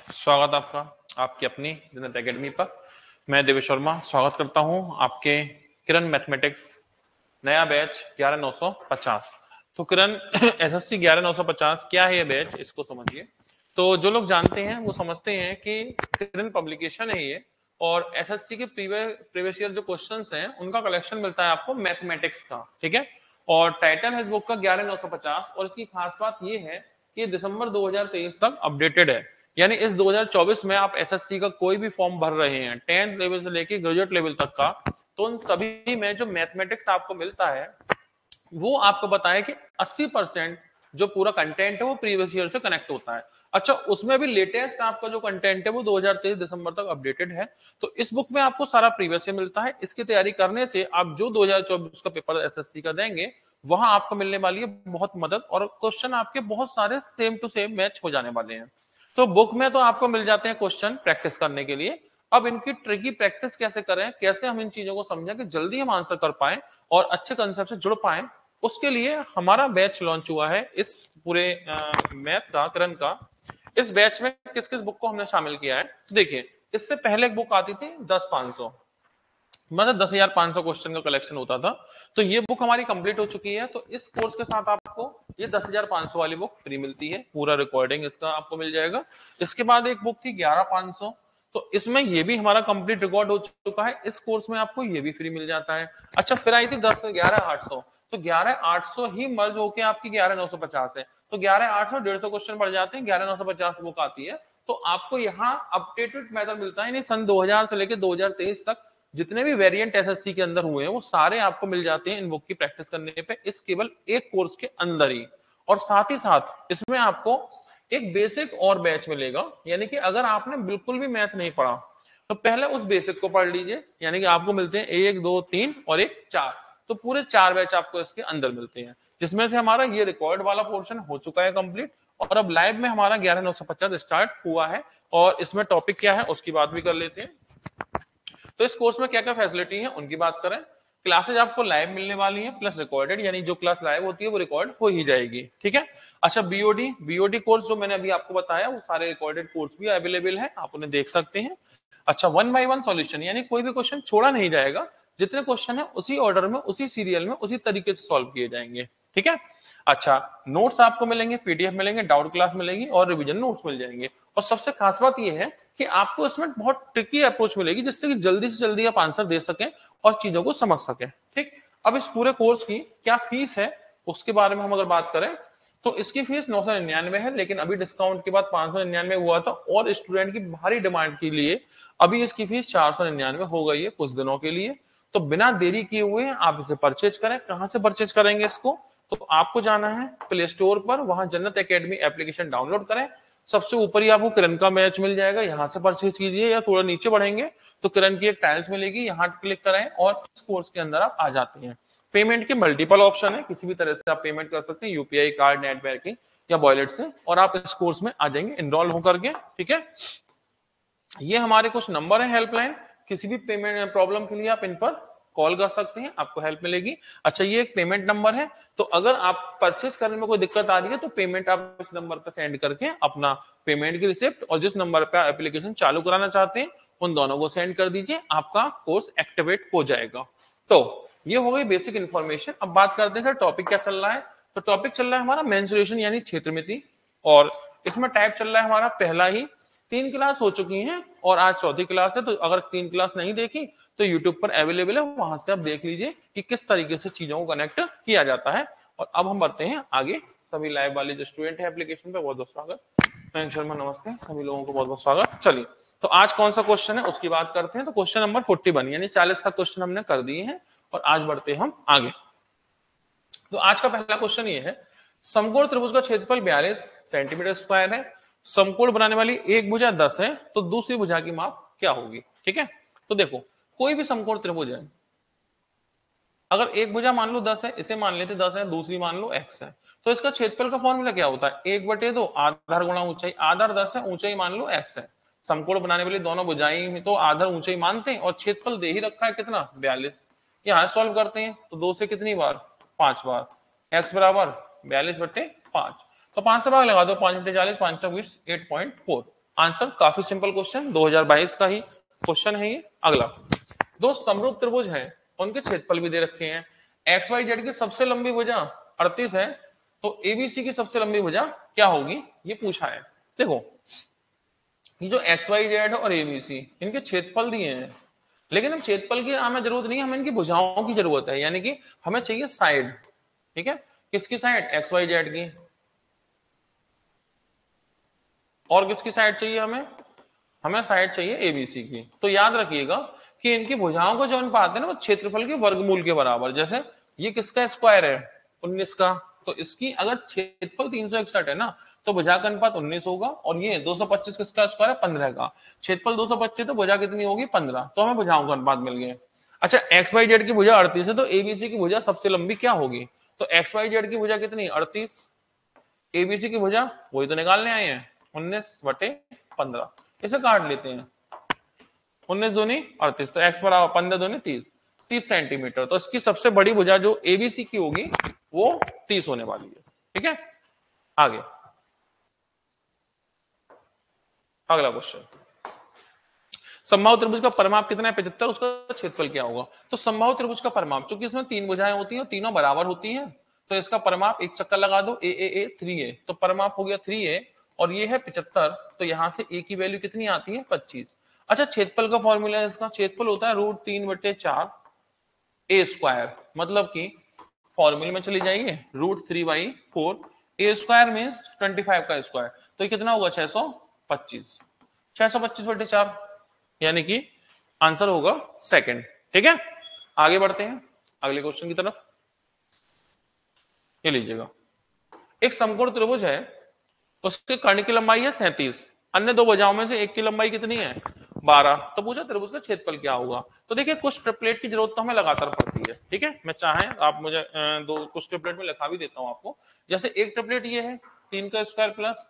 स्वागत आपका आपकी अपनी जनता एकेडमी पर। मैं देवेश शर्मा स्वागत करता हूं आपके किरण मैथमेटिक्स नया बैच 11950। तो किरण एसएससी 11950 क्या है ये बैच, इसको समझिए। तो जो लोग जानते हैं वो समझते हैं कि किरण पब्लिकेशन है ये, और एसएससी के प्रीवियस ईयर जो क्वेश्चंस हैं उनका कलेक्शन मिलता है आपको मैथमेटिक्स का, ठीक है। और टाइटल है इस बुक का 11950, और इसकी खास बात ये है कि दिसंबर 2023 तक अपडेटेड है। यानी इस 2024 में आप एसएससी का कोई भी फॉर्म भर रहे हैं 10th लेवल से लेके ग्रेजुएट लेवल तक का, तो उन सभी में जो मैथमेटिक्स आपको मिलता है वो आपको बताया कि 80% जो पूरा कंटेंट है वो प्रीवियस ईयर से कनेक्ट होता है। अच्छा, उसमें भी लेटेस्ट आपका जो कंटेंट है वो 2023 दिसंबर तक अपडेटेड है। तो इस बुक में आपको सारा प्रीवियस ईयर मिलता है। इसकी तैयारी करने से आप जो 2024 का पेपर एसएससी का देंगे वहां आपको मिलने वाली है बहुत मदद, और क्वेश्चन आपके बहुत सारे सेम टू सेम मैच हो जाने वाले हैं। तो बुक में तो आपको मिल जाते हैं क्वेश्चन प्रैक्टिस करने के लिए। अब इनकी ट्रिकी प्रैक्टिस कैसे करें, कैसे हम इन चीजों को समझें कि जल्दी हम आंसर कर पाए और अच्छे कंसेप्ट से जुड़ पाए, उसके लिए हमारा बैच लॉन्च हुआ है इस पूरे मैथ का, करण का। इस बैच में किस किस बुक को हमने शामिल किया है, तो देखिए इससे पहले एक बुक आती थी 10-500, मतलब 10,500 क्वेश्चन का कलेक्शन होता था। तो ये बुक हमारी कंप्लीट हो चुकी है। तो इस कोर्स के साथ आपको ये 10,500 वाली बुक फ्री मिलती है, पूरा रिकॉर्डिंग इसका आपको मिल जाएगा। इसके बाद एक बुक थी 11,500, तो इसमें ये भी हमारा कंप्लीट रिकॉर्ड हो चुका है। इस कोर्स में आपको ये भी फ्री मिल जाता है। अच्छा, फिर आई थी 11,800, तो 11,800 ही मर्ज होके आपकी 11,950 है। तो 11,800 150 क्वेश्चन बढ़ जाते हैं, 11,950 बुक आती है। तो आपको यहाँ अपडेटेड मेथड मिलता है, यानी सन 2000 से लेकर 2023 तक जितने भी वेरिएंट एसएससी के अंदर हुए हैं वो सारे आपको मिल जाते हैं इन बुक की प्रैक्टिस करने पे, इस केवल एक कोर्स के अंदर ही। और साथ ही साथ इसमें आपको एक बेसिक और बैच मिलेगा, यानी कि अगर आपने बिल्कुल भी मैथ नहीं पढ़ा तो पहले उस बेसिक को पढ़ लीजिए। यानी कि आपको मिलते हैं 1, 2, 3 और 1, 4, तो पूरे 4 बैच आपको इसके अंदर मिलते हैं, जिसमें से हमारा ये रिकॉर्ड वाला पोर्शन हो चुका है कंप्लीट, और अब लाइव में हमारा 11,950 स्टार्ट हुआ है। और इसमें टॉपिक क्या है उसकी बात भी कर लेते हैं। तो इस कोर्स में क्या क्या फैसिलिटी है उनकी बात करें। क्लासेज आपको लाइव मिलने वाली है प्लस रिकॉर्डेड, यानी जो क्लास लाइव होती है वो रिकॉर्ड हो ही जाएगी, ठीक है। अच्छा, बीओडी कोर्स जो मैंने अभी आपको बताया वो सारे रिकॉर्डेड कोर्स भी अवेलेबल है, आप उन्हें देख सकते हैं। अच्छा, 1 बाय 1 सॉल्यूशन, यानी कोई भी क्वेश्चन छोड़ा नहीं जाएगा, जितने क्वेश्चन है उसी ऑर्डर में उसी सीरियल में उसी तरीके से सॉल्व किए जाएंगे, ठीक है। अच्छा, नोट्स आपको मिलेंगे, पीडीएफ मिलेंगे, डाउट क्लास मिलेगी और रिवीजन नोट्स मिल जाएंगे। और सबसे खास बात यह है कि आपको इसमें बहुत ट्रिकी अप्रोच मिलेगी, जिससे कि जल्दी से जल्दी आप आंसर दे सकें और चीजों को समझ सकें, ठीक। अब इस पूरे कोर्स की क्या फीस है उसके बारे में हम अगर बात करें तो इसकी फीस 999 है, लेकिन अभी डिस्काउंट के बाद 599 हुआ था, और स्टूडेंट की भारी डिमांड के लिए अभी इसकी फीस 499 हो गई है कुछ दिनों के लिए। तो बिना देरी किए हुए आप इसे परचेज करें। कहां से परचेज करेंगे इसको, तो आपको जाना है प्ले स्टोर पर, वहां जन्नत एकेडमी एप्लीकेशन डाउनलोड करें। सबसे ऊपर ही आपको किरण का मैच मिल जाएगा, यहाँ से परचेज कीजिए, या थोड़ा नीचे बढ़ेंगे तो किरण की एक टाइल्स मिलेगी, यहाँ क्लिक करें और इस कोर्स के अंदर आप आ जाते हैं। पेमेंट के मल्टीपल ऑप्शन है, किसी भी तरह से आप पेमेंट कर सकते हैं, यूपीआई कार्ड, नेट बैंकिंग या वॉलेट से, और आप इस कोर्स में आ जाएंगे इनरोल होकर के, ठीक है। ये हमारे कुछ नंबर है हेल्पलाइन, किसी भी पेमेंट प्रॉब्लम के लिए आप इन पर कॉल कर सकते हैं, आपको हेल्प मिलेगी। अच्छा, ये एक पेमेंट नंबर है, तो अगर आप परचेज करने में कोई दिक्कत आ रही है तो पेमेंट आप इस नंबर पर सेंड करके अपना पेमेंट की रिसिप्ट और जिस नंबर पर एप्लीकेशन चालू कराना चाहते हैं उन दोनों को सेंड कर दीजिए, आपका कोर्स एक्टिवेट हो जाएगा। तो ये हो गई बेसिक इंफॉर्मेशन। अब बात करते हैं सर टॉपिक क्या चल रहा है। तो टॉपिक चल रहा है हमारा मेंसुरेशन यानी क्षेत्रमिति, और इसमें टाइप चल रहा है हमारा पहला ही। 3 क्लास हो चुकी हैं और आज चौथी क्लास है, तो अगर 3 क्लास नहीं देखी तो यूट्यूब पर अवेलेबल है, वहां से आप देख लीजिए कि किस तरीके से चीजों को कनेक्ट किया जाता है। और अब हम बढ़ते हैं आगे। सभी लाइव वाले जो स्टूडेंट है एप्लीकेशन पे बहुत बहुत स्वागत। मयंक शर्मा नमस्ते, सभी लोगों को बहुत बहुत स्वागत। चलिए, तो आज कौन सा क्वेश्चन है उसकी बात करते हैं। तो क्वेश्चन नंबर 41 यानी 40 तक क्वेश्चन हमने कर दिए हैं, और आज बढ़ते हैं हम आगे। तो आज का पहला क्वेश्चन ये है, समकोण त्रिभुज का क्षेत्रफल 42 सेंटीमीटर स्क्वायर है, समकोण बनाने वाली एक भुजा 10 है, तो दूसरी भुजा की माप क्या होगी, ठीक है। तो देखो, कोई भी समकोण त्रिभुज है, अगर एक भुजा मान लो 10 है, इसे मान लेते 10 है, दूसरी मान लो x है, तो इसका क्षेत्रफल का फॉर्मूला क्या होता है, 1/2 आधार गुणा ऊंचाई। आधार 10 है, ऊंचाई मान लो x है। समकोण बनाने वाली दोनों भुजाएं में तो आधार ऊंचाई मानते हैं, और क्षेत्रफल दे ही रखा है कितना, 42। यहां सॉल्व करते हैं तो 2 से कितनी बार, 5 बार, x बराबर 42/5। तो 5 से भाग लगा दो, 5 × 40 5 × 20 8.4। आंसर काफी सिंपल क्वेश्चन, 2022 का ही क्वेश्चन है ये। अगला, दो समरूप त्रिभुज हैं, उनके क्षेत्रफल भी दे रखे हैं। एक्स वाई जेड की सबसे लंबी भुजा 38 है, तो एबीसी की सबसे लंबी भुजा क्या होगी, ये पूछा है। देखो, ये जो एक्स वाई जेड और एबीसी, इनके क्षेत्रफल दिए हैं, लेकिन हम क्षेत्रफल की हमें जरूरत नहीं है, हमें इनकी भुजाओं की जरूरत है, यानी कि हमें चाहिए साइड। ठीक है, किसकी साइड, एक्स वाई जेड की, और किसकी साइड चाहिए हमें, हमें साइड चाहिए एबीसी की। तो याद रखिएगा कि इनकी भुजाओं को जो अनुपात है ना, वो क्षेत्रफल के वर्गमूल के बराबर। जैसे ये किसका स्क्वायर है, 19 का, तो इसकी अगर क्षेत्रफल 361 है ना, तो भुजा का अनुपात 19 होगा। और ये 225 किसका स्क्वायर है, 15 का, क्षेत्रफल 225, तो भुजा कितनी होगी, 15। तो हमें भुजाओं का अनुपात मिल गया। अच्छा, एक्स वाई जेड की भुजा 38 है, तो एबीसी की भुजा सबसे लंबी क्या होगी, तो एक्स वाई जेड की भुजा कितनी, 38, एबीसी की भुजा वही तो निकालने आए हैं, 19/15। इसे काट लेते हैं, 19 दूनी 38, तो एक्स बराबर 15 दूनी 30 सेंटीमीटर। तो इसकी सबसे बड़ी भुजा जो एबीसी की होगी वो 30 होने वाली है। ठीक है, आगे अगला क्वेश्चन, समबाहु त्रिभुज का परिमाप कितना है, 75, उसका क्षेत्रफल क्या होगा। तो समबाहु त्रिभुज का परिमाप, चूंकि इसमें तीन भुजाएं होती हैं, तीनों बराबर होती हैं, तो इसका परिमाप एक चक्कर लगा दो, ए 3a, तो परिमाप हो गया 3a, और ये है 75, तो यहां से a की वैल्यू कितनी आती है, 25। अच्छा, क्षेत्रफल का फॉर्मूला है इसका, क्षेत्रफल होता है √3/4 ए स्क्वायर, मतलब कि फॉर्मूले में चली जाइए, √3/4, ए स्क्वायर मीन्स 25 का स्क्वायर, तो ये कितना होगा, 625, 625/4, यानी कि आंसर होगा सेकंड। ठीक है, आगे बढ़ते हैं अगले क्वेश्चन की तरफ। ये लीजिएगा, एक समकोण त्रिभुज है, उसके कर्ण की लंबाई है 37, अन्य दो भुजाओं में से एक की लंबाई कितनी है, 12। तो पूछा त्रिभुज का क्षेत्रफल क्या होगा। तो देखिए, कुछ ट्रिपलेट की जरूरत तो हमें लगातार पड़ती है। ठीक है, मैं चाहें आप मुझे दो कुछ ट्रिपलेट में लिखा भी देता हूं आपको। जैसे एक ट्रिपलेट ये है, 3 का स्क्वायर प्लस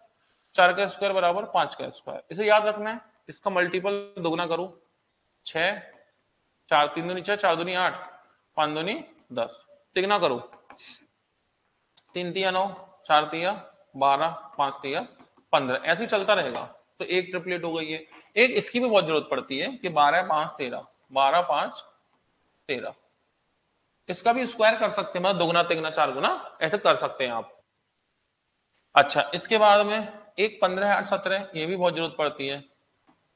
4 का स्क्वायर बराबर 5 का स्क्वायर, इसे याद रखना है। इसका मल्टीपल दोगुना करूं, 6, 4 3 दूनी 6, 4 दूनी 8, 5 दूनी 10, तिगुना करो, 3 तिया 9, 4 तिया 12, 5 तिया 15, ऐसे ही चलता रहेगा। तो एक ट्रिपलेट हो गई है। एक इसकी भी बहुत जरूरत पड़ती है कि 12 5 13, 12 5 13, इसका भी स्क्वायर कर सकते हैं, मतलब दोगुना तिगुना 4 गुना ऐसे कर सकते हैं आप। अच्छा, इसके बाद में एक 15 8 17, ये भी बहुत जरूरत पड़ती है,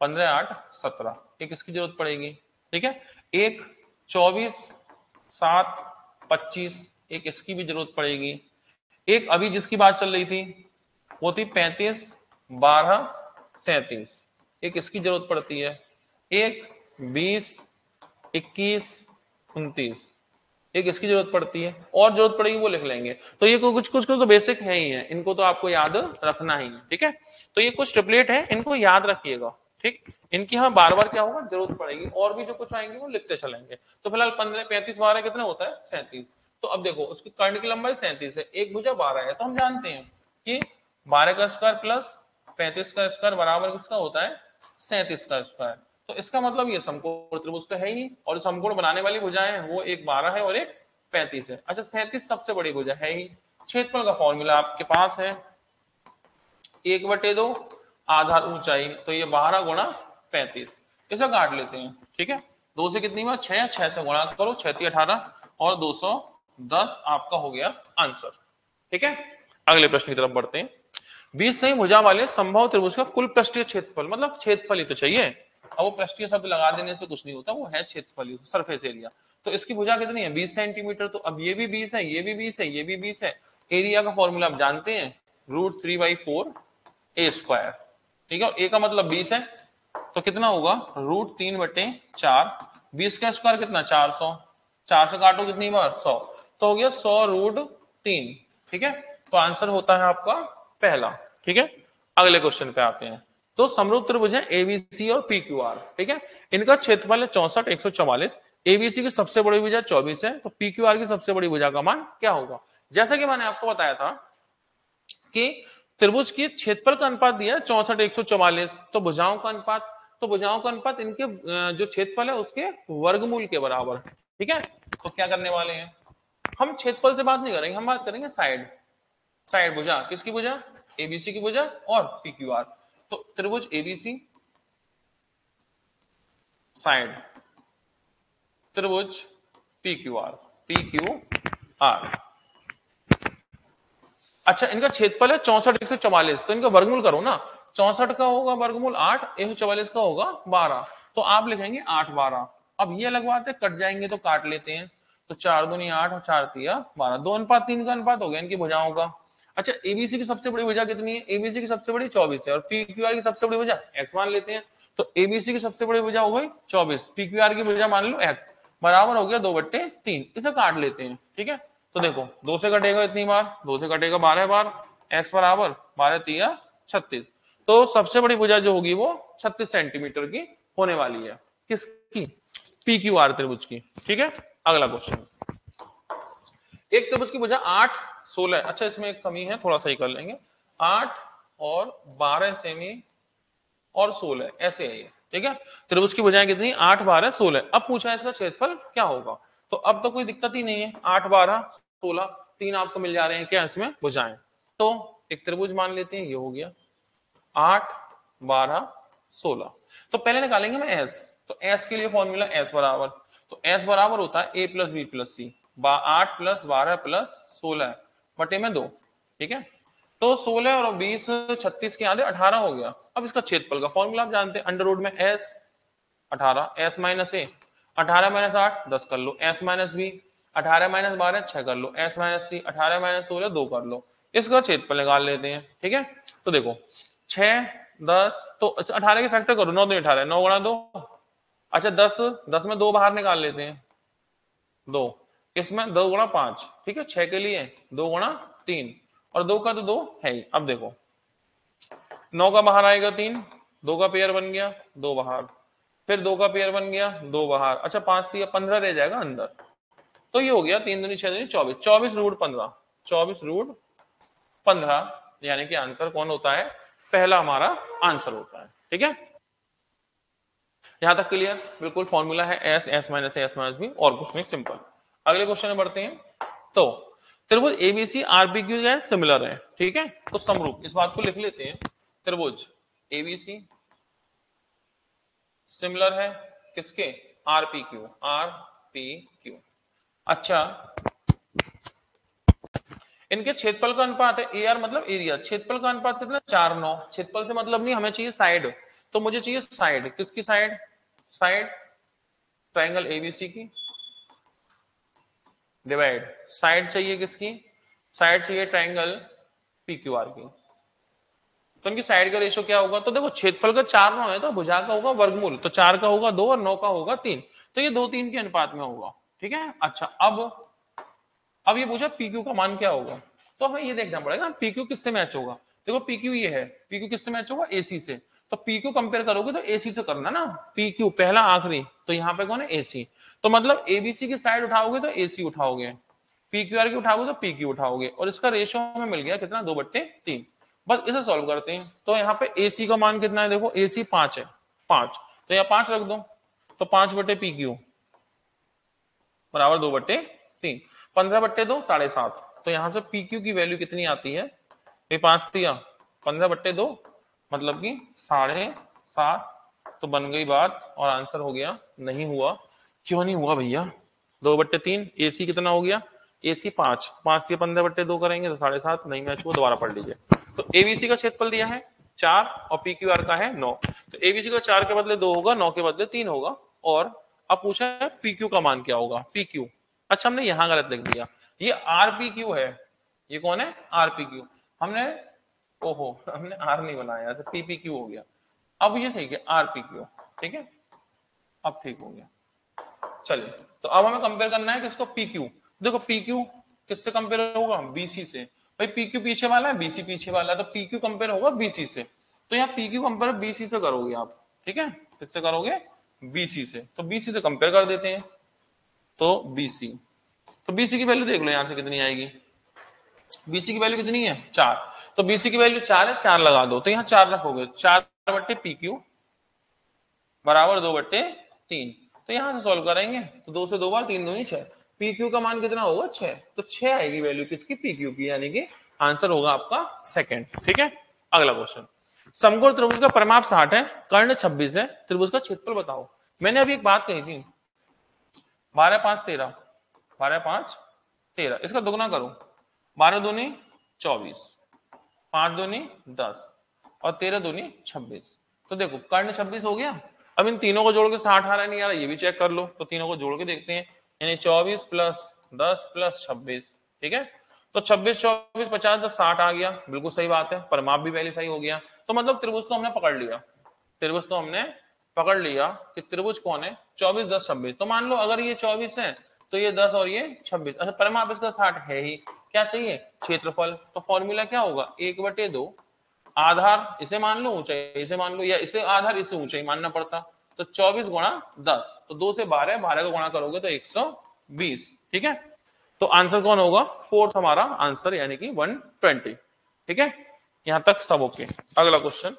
15 8 17, एक इसकी जरूरत पड़ेगी। ठीक है, एक 24 7 25, एक इसकी भी जरूरत पड़ेगी। एक अभी जिसकी बात चल रही थी वो थी 35 12 37, एक इसकी जरूरत पड़ती है। एक 20 21 29, एक इसकी जरूरत पड़ती है, और जरूरत पड़ेगी वो लिख लेंगे। तो ये कुछ कुछ तो बेसिक है ही है, इनको तो आपको याद रखना ही है। ठीक है, तो ये कुछ ट्रिपलेट है, इनको याद रखिएगा। ठीक, इनकी हमें बार बार क्या होगा, जरूरत पड़ेगी, और भी जो कुछ आएंगे वो लिखते चलेंगे। तो फिलहाल 15 35 12 कितना होता है, 37। तो अब देखो, उसकी कर्ण की लंबाई 37 है, एक भुजा 12 है, तो हम जानते हैं कि 12 का स्क्वायर प्लस 35 का स्क्वायर बराबर किसका होता है, 37 का स्क्वायर। तो इसका मतलब ये समकोण त्रिभुज तो है ही, और समकोण बनाने वाली भुजाएं हैं वो एक 12 है और एक 35 है। अच्छा, 37 सबसे बड़ी भुजा है ही। क्षेत्रफल का फॉर्मूला आपके पास है, 1/2 आधार ऊंचाई, तो ये 12 गुणा 35, इसे काट लेते हैं। ठीक है, 2 से कितनी बार, 6, 6 से गुणा करो, 6 18, और 210 आपका हो गया आंसर। ठीक है, अगले प्रश्न की तरफ बढ़ते हैं। 20 सही भुजा वाले संभव त्रिभुज का कुल पृष्ठीय क्षेत्रफल, मतलब क्षेत्रफल ही तो चाहिए, अब वो पृष्ठीय शब्द लगा देने से कुछ नहीं होता, वो है क्षेत्रफल ही, सरफेस एरिया। तो इसकी भुजा कितनी है, 20 सेंटीमीटर। तो अब ये भी 20 है, ये भी 20 है, ये भी 20 है। एरिया का फॉर्मूला आप जानते हैं, √3/4 ए स्क्वायर। ठीक है, ए का मतलब 20 है, तो कितना होगा, √3/4, 20 का स्क्वायर कितना, 400, 4 से काटो कितनी बार, 100, तो हो गया 100√3। ठीक है, तो आंसर होता है आपका पहला। ठीक है, अगले क्वेश्चन पे आते हैं। तो समरूप त्रिभुज है एबीसी और पीक्यूआर। ठीक है, इनका क्षेत्रफल है 64 144, एबीसी की सबसे बड़ी भुजा 24 है, तो पीक्यूआर की सबसे बड़ी भुजा का मान क्या होगा। जैसा कि मैंने आपको बताया था कि त्रिभुज की क्षेत्रफल का अनुपात दिया है 64 144, तो भुजाओं का अनुपात, तो भुजाओं का अनुपात इनके जो क्षेत्रफल है उसके वर्गमूल के बराबर है। ठीक है, तो क्या करने वाले हैं, हम क्षेत्रफल से बात नहीं करेंगे, हम बात करेंगे साइड। साइड भुजा, किसकी भुजा, एबीसी की भुजा और पीक्यूआर। तो त्रिभुज एबीसी साइड त्रिभुज पी क्यू आर। अच्छा, इनका क्षेत्रफल है 64 144, तो इनका वर्गमूल करो ना। 64 का होगा वर्गमूल 8, 144 का होगा 12, तो आप लिखेंगे 8 12। अब ये अलग बात है, कट जाएंगे तो काट लेते हैं। तो 4 दूनी 8 और 4 तिया 12, 2:3 का अनुपात हो गया इनकी भुजाओं का। अच्छा, एबीसी की सबसे बड़ी भुजा कितनी है? एबीसी की सबसे बड़ी 24 है, और पीक्यूआर की सबसे बड़ी भुजा x मान लेते हैं। तो एबीसी की सबसे बड़ी भुजा हो गई 24, पीक्यूआर की भुजा मान लो x, बराबर हो गया 2/3। इसे काट लेते हैं, ठीक है। तो देखो 2 से कटेगा इतनी बार, 2 से कटेगा 12 बार, x बराबर 12 तिया 36। तो सबसे बड़ी भुजा जो होगी वो 36 सेंटीमीटर की होने वाली है। किसकी? पीक्यूआर त्रिभुज की, ठीक है। अगला क्वेश्चन, एक त्रिभुज की भुजा 8 16, अच्छा इसमें एक कमी है, थोड़ा सही कर लेंगे। 8 और 12 सेमी और 16 ऐसे है ये, ठीक है। त्रिभुज की भुजाएं कितनी? 8 12 16। अब पूछा है इसका क्षेत्रफल क्या होगा, तो अब तो कोई दिक्कत ही नहीं है। 8 12 16 तीन आपको मिल जा रहे हैं क्या इसमें भुजाएं। तो एक त्रिभुज मान लेते हैं, ये हो गया 8 12 16। तो पहले निकालेंगे मैं एस, तो एस के लिए फॉर्मूला एस बराबर, तो एस बराबर होता है A plus B plus C, 8 plus 12 plus 16 बटे में 2, ठीक है। तो 16 और 20 36 के आधे 18 हो गया। अब इसका क्षेत्रफल का फॉर्मूला आप जानते हैं, अंडर रूट में एस 18, एस माइनस ए 18 माइनस 8 10 कर लो, एस माइनस बी 18 माइनस 12 6 कर लो, एस माइनस सी 18 माइनस 16 2 कर लो। इसका क्षेत्रफल निकाल लेते हैं, ठीक है। तो देखो 6 10, तो 18 के फैक्टर करो, 9 2 18, 9 गुणा 2, अच्छा 10 10 में 2 बाहर निकाल लेते हैं, 2, इसमें 2 गुणा 5, ठीक है। 6 के लिए 2 गुणा 3, और 2 का तो 2 है ही। अब देखो 9 का बाहर आएगा 3, 2 का पेयर बन गया 2 बाहर, फिर 2 का पेयर बन गया 2 बाहर, अच्छा 5 दिया 15 रह जाएगा अंदर। तो ये हो गया 3 दूनी 6 दूनी 24, 24 रूट 15, 24 रूट 15, यानी कि आंसर कौन होता है? पहला हमारा आंसर होता है, ठीक है। यहां तक क्लियर? बिल्कुल फॉर्मूला है एस, एस माइनस ए, एस माइनस बी, और कुछ नहीं, सिंपल। अगले क्वेश्चन में बढ़ते हैं। तो त्रिभुज एबीसी आरपीक्यू है सिमिलर है, ठीक है। तो समरूप, इस बात को लिख लेते हैं, त्रिभुज एबीसी सिमिलर है किसके? आरपीक्यू, आरपीक्यू। अच्छा, इनके क्षेत्रफल का अनुपात है ए आर, मतलब एरिया। क्षेत्रफल का अनुपात कितना? 4 9। क्षेत्रफल से मतलब नहीं, हमें चाहिए साइड, तो मुझे चाहिए साइड। किसकी साइड? साइड ट्राइंगल एबीसी की, डिवाइड साइड चाहिए किसकी? साइड चाहिए ट्राइंगल पीक्यूआर की। तो इनकी साइड का रेशियो क्या होगा? तो देखो क्षेत्रफल का 4 9 है, तो भुजा का होगा वर्गमूल, तो 4 का होगा 2 और 9 का होगा 3, तो ये 2 3 के अनुपात में होगा, ठीक है। अच्छा, अब ये पूछा पीक्यू का मान क्या होगा, तो हमें ये देखना पड़ेगा पीक्यू किससे मैच होगा। देखो पीक्यू ये है, पीक्यू किससे मैच होगा? एसी से। तो पीक्यू कंपेयर करोगे तो एसी से करना ना, पीक्यू पहला आखिरी, तो यहाँ पे कौन है? एसी। तो मतलब एबीसी की साइड उठाओगे तो एसी उठाओगे, पीक्यूआर की उठाओगे तो पीक्यू उठाओगे, और इसका रेशियो हमें मिल गया कितना? 2/3। बस इसे सॉल्व करते हैं। तो यहाँ पे एसी का मान कितना है? देखो एसी 5 है, 5, तो यहाँ 5 रख दो, तो 5/PQ बराबर 2/3, 15/2 7.5। तो यहां से PQ की वैल्यू कितनी आती है? ये 5 दिया 15/2, मतलब कि 7.5। तो बन गई बात, और आंसर हो गया। नहीं हुआ, क्यों नहीं हुआ भैया? 2/3, एसी कितना हो गया? एसी 5, 5 दिया 15/2 करेंगे तो 7.5, नहीं मैच हुआ, दोबारा पढ़ लीजिए। तो एबीसी का क्षेत्रफल दिया है 4 और पीक्यूआर का है 9, तो एबीसी का 4 के बदले 2 होगा, 9 के बदले 3 होगा। और अब पूछा है पीक्यू का मान क्या होगा? पीक्यू, अच्छा हमने यहां गलत लिख दिया, ये आरपीक्यू है। ये कौन है? आरपीक्यू। हमने, ओहो, हमने आर नहीं बनाया, तो पीपीक्यू हो गया। अब ये ठीक है आरपीक्यू, ठीक है, अब ठीक हो गया। चलिए, तो अब हमें कंपेयर करना है किसको? पीक्यू। देखो पीक्यू किससे कंपेयर होगा? बीसी से। भाई पीक्यू पीछे वाला है, बीसी पीछे वाला है, तो पीक्यू कंपेयर होगा बीसी से। तो यहाँ पीक्यू कंपेयर बीसी से करोगे आप, ठीक है। किससे करोगे? बीसी से। तो बीसी से कंपेयर कर देते हैं, तो बीसी, तो बीसी की वैल्यू देख लो यहां से कितनी आएगी। बीसी की वैल्यू कितनी है? 4, तो बीसी की वैल्यू 4 है, 4 लगा दो, तो यहाँ 4 रखोगे, 4/PQ बराबर 2/3। तो यहां से सॉल्व करेंगे, तो 2 से 2 बार 3 दूनी 6, पीक्यू का मान कितना होगा? 6, तो 6 आएगी वैल्यू किसकी? पीक्यू की, यानी कि आंसर होगा आपका सेकंड, ठीक है। अगला क्वेश्चन, समकोण त्रिभुज का परिमाप 60 है, कर्ण 26 है, त्रिभुज का क्षेत्रफल बताओ। मैंने अभी एक बात कही थी, 12 5 13, 12 5 13, इसका दुगना करो, 12 दूनी 24, 5 दूनी 10 और 13 दूनी 26। तो देखो कर्ण 26 हो गया। अब इन तीनों को जोड़ के 60 आ रहा है नहीं आ रहा, ये भी चेक कर लो। तो तीनों को जोड़ के देखते हैं, यानी 24 प्लस 10 प्लस 26, ठीक है। तो 26 24 50 10 60 आ गया, बिल्कुल सही बात है, परिमाप भी वेरीफाई हो गया। तो मतलब त्रिभुज तो हमने पकड़ लिया, त्रिभुज तो हमने पकड़ लिया कि त्रिभुज कौन है, 24 10 26। तो मान लो अगर ये 24 है तो ये 10 और ये 26। अच्छा परिमाप इसका 60 है ही, क्या चाहिए, क्षेत्रफल। तो फॉर्मूला क्या होगा, 1/2, आधार इसे मान लो, ऊंचाई इसे मान लो, या इसे आधार इसे ऊंचाई मानना पड़ता। तो 24 गुणा 10, तो 2 से 12, 12 का गुणा करोगे तो 120, ठीक है। तो आंसर कौन होगा, फोर्थ हमारा आंसर, यानी कि 120, ठीक है। यहां तक सब ओके। अगला क्वेश्चन,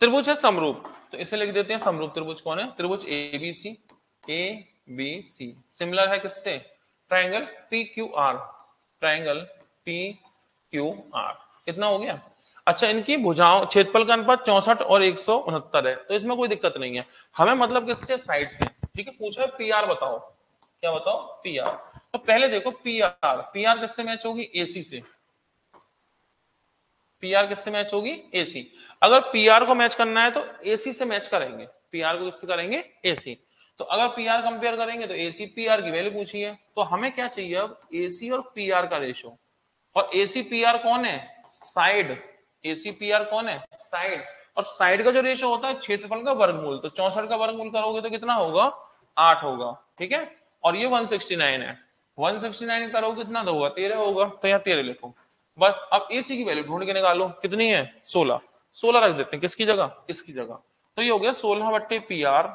त्रिभुज है समरूप, तो इसे लिख देते हैं समरूप त्रिभुज कौन है, त्रिभुज ABC, A B C similar है किससे, triangle P Q R, triangle P Q R. कितना हो गया। अच्छा इनकी भुजाओं, क्षेत्रफल का अनुपात 64 और 169 है, तो इसमें कोई दिक्कत नहीं है। हमें मतलब किससे, साइड से, ठीक है। पूछा है पी आर बताओ, क्या बताओ, पी आर। तो पहले देखो पी आर, पी आर किससे मैच होगी, एसी से। पीआर किससे मैच होगी, एसी। अगर पीआर को मैच करना है तो एसी से मैच करेंगे, पीआर को किससे करेंगे, एसी। तो अगर पीआर कंपेयर करेंगे तो एसी पीआर की वैल्यू पूछी है, तो हमें क्या चाहिए अब, एसी और पीआर का रेशो। और एसी पीआर कौन है, साइड, एसी पीआर कौन है, साइड। और साइड का जो रेशो होता है क्षेत्रफल का वर्गमूल, तो 64 का वर्गमूल करोगे तो कितना होगा, 8 होगा, ठीक है। और ये 169 है, 169 करोगे कितना तो होगा, 13 होगा, तो यहाँ 13 लिखो बस। अब एसी की वैल्यू ढूंढ के निकालो, कितनी है, 16, 16 रख देते हैं किसकी जगह, इसकी जगह। तो ये हो गया 16/पीआर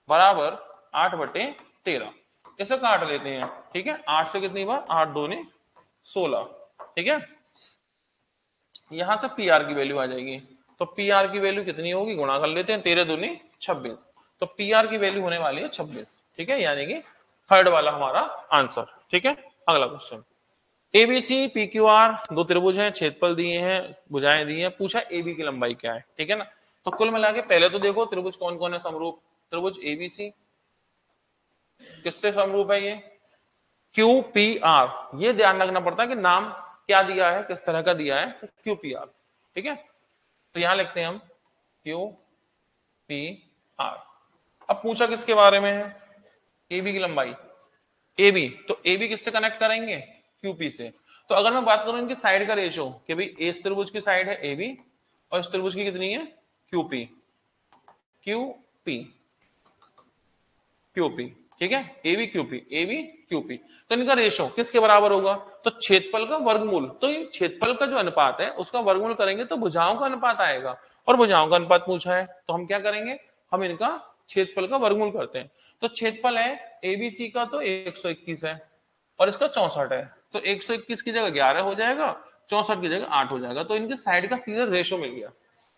बराबर 8/13। इसे काट लेते हैं, ठीक है। 8 से कितनी बार, 8 दूनी 16, ठीक है। यहां से पी आर की वैल्यू आ जाएगी, तो पी आर की वैल्यू कितनी होगी, गुणा कर लेते हैं, 13 दूनी 26। तो पी आर की वैल्यू होने वाली है 26, ठीक है, यानी कि थर्ड वाला हमारा आंसर, ठीक है। अगला question, ABC P Q are दो त्रिभुज हैं, क्षेत्रफल दिए हैं, भुजाएं दी हैं, पूछा एबी की लंबाई क्या है, ठीक है ना। तो कुल मिला के पहले तो देखो त्रिभुज कौन कौन है समरूप, त्रिभुज एबीसी किससे समरूप है, ये क्यू पी आर। ये ध्यान रखना पड़ता है कि नाम क्या दिया है, किस तरह का दिया है, तो क्यू पी आर, ठीक है। तो यहां लिखते हैं हम क्यू पी आर। अब पूछा किसके बारे में है, एबी की लंबाई, एबी, तो एबी किससे कनेक्ट करेंगे, क्यूपी से। तो अगर मैं बात करूं इनकी साइड का रेशो, कि भाई इस त्रिभुज की साइड है एबी और इस त्रिभुज की कितनी है, क्यूपी, क्यूपी, क्यूपी, ठीक है, एबी क्यूपी, एबी क्यूपी। तो इनका रेशो किसके बराबर होगा, तो क्षेत्रफल का वर्गमूल। तो ये क्षेत्रफल का जो अनुपात है उसका वर्गमूल करेंगे तो भुजाओं का अनुपात आएगा, और भुजाओं का अनुपात पूछा है तो हम क्या करेंगे, हम इनका क्षेत्रफल का वर्गमूल करते हैं। तो क्षेत्रफल है एबीसी का तो 121 है और इसका 64 है, तो 121 की जगह 11 हो जाएगा, 64 की जगह 8 हो जाएगा। तो इनकी साइड का सीधा रेशो मिल गया।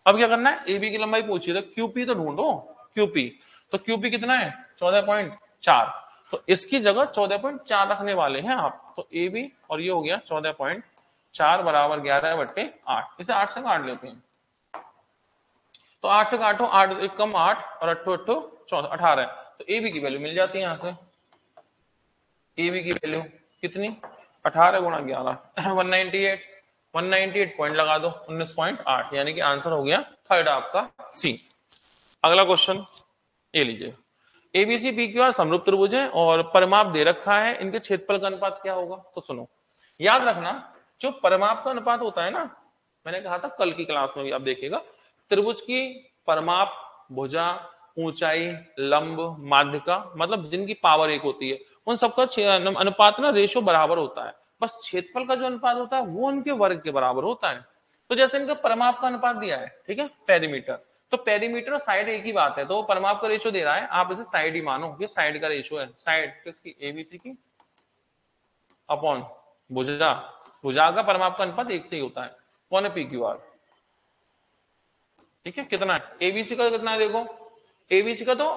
अब क्या करना है, एबी की लंबाई पूछी है, क्यूपी तो ढूंढो, क्यूपी, तो क्यूपी कितना है 14.4, तो इसकी जगह 14.4 रखने वाले हैं आप। तो ए बी और ये हो गया 14.4 बराबर 11/8, इसे 8 से काट लेते हैं। तो 8 से काटो, 8 एक कम 8 और 8 14 18, तो ए बी की वैल्यू मिल जाती है यहां से। ए बी की वैल्यू कितनी, 18 गुणा 11 198, 198 पॉइंट लगा दो 19.8, यानी कि आंसर हो गया थर्ड आपका सी। अगला क्वेश्चन ये लीजिए, एबीसी पी क्यू आर समरूप त्रिभुज है और परिमाप दे रखा है, इनके क्षेत्रफल का अनुपात क्या होगा। तो सुनो, याद रखना जो परिमाप का अनुपात होता है ना, मैंने कहा था कल की क्लास में भी आप देखिएगा, त्रिभुज की परिमाप, भुजा, ऊंचाई, लंब, माध्यिका, मतलब जिनकी पावर 1 होती है, उन सबका अनुपात ना रेशो बराबर होता है। बस क्षेत्रफल का जो अनुपात होता है वो उनके वर्ग के बराबर होता है। तो जैसे इनका परिमाप का अनुपात दिया है, ठीक है, पेरीमीटर, तो पेरीमीटर और साइड एक ही बात है, तो वो परिमाप का रेशो दे रहा है, आप इसे साइड ही मानो, ये साइड का रेशो है, साइड किसकी, एबीसी की अपॉन भुजा, भुजा का परिमाप का अनुपात 1 से ही होता है, कौन है, पी क्यू आर, ठीक है। कितना है एबीसी का, कितना है देखो, एबीसी का तो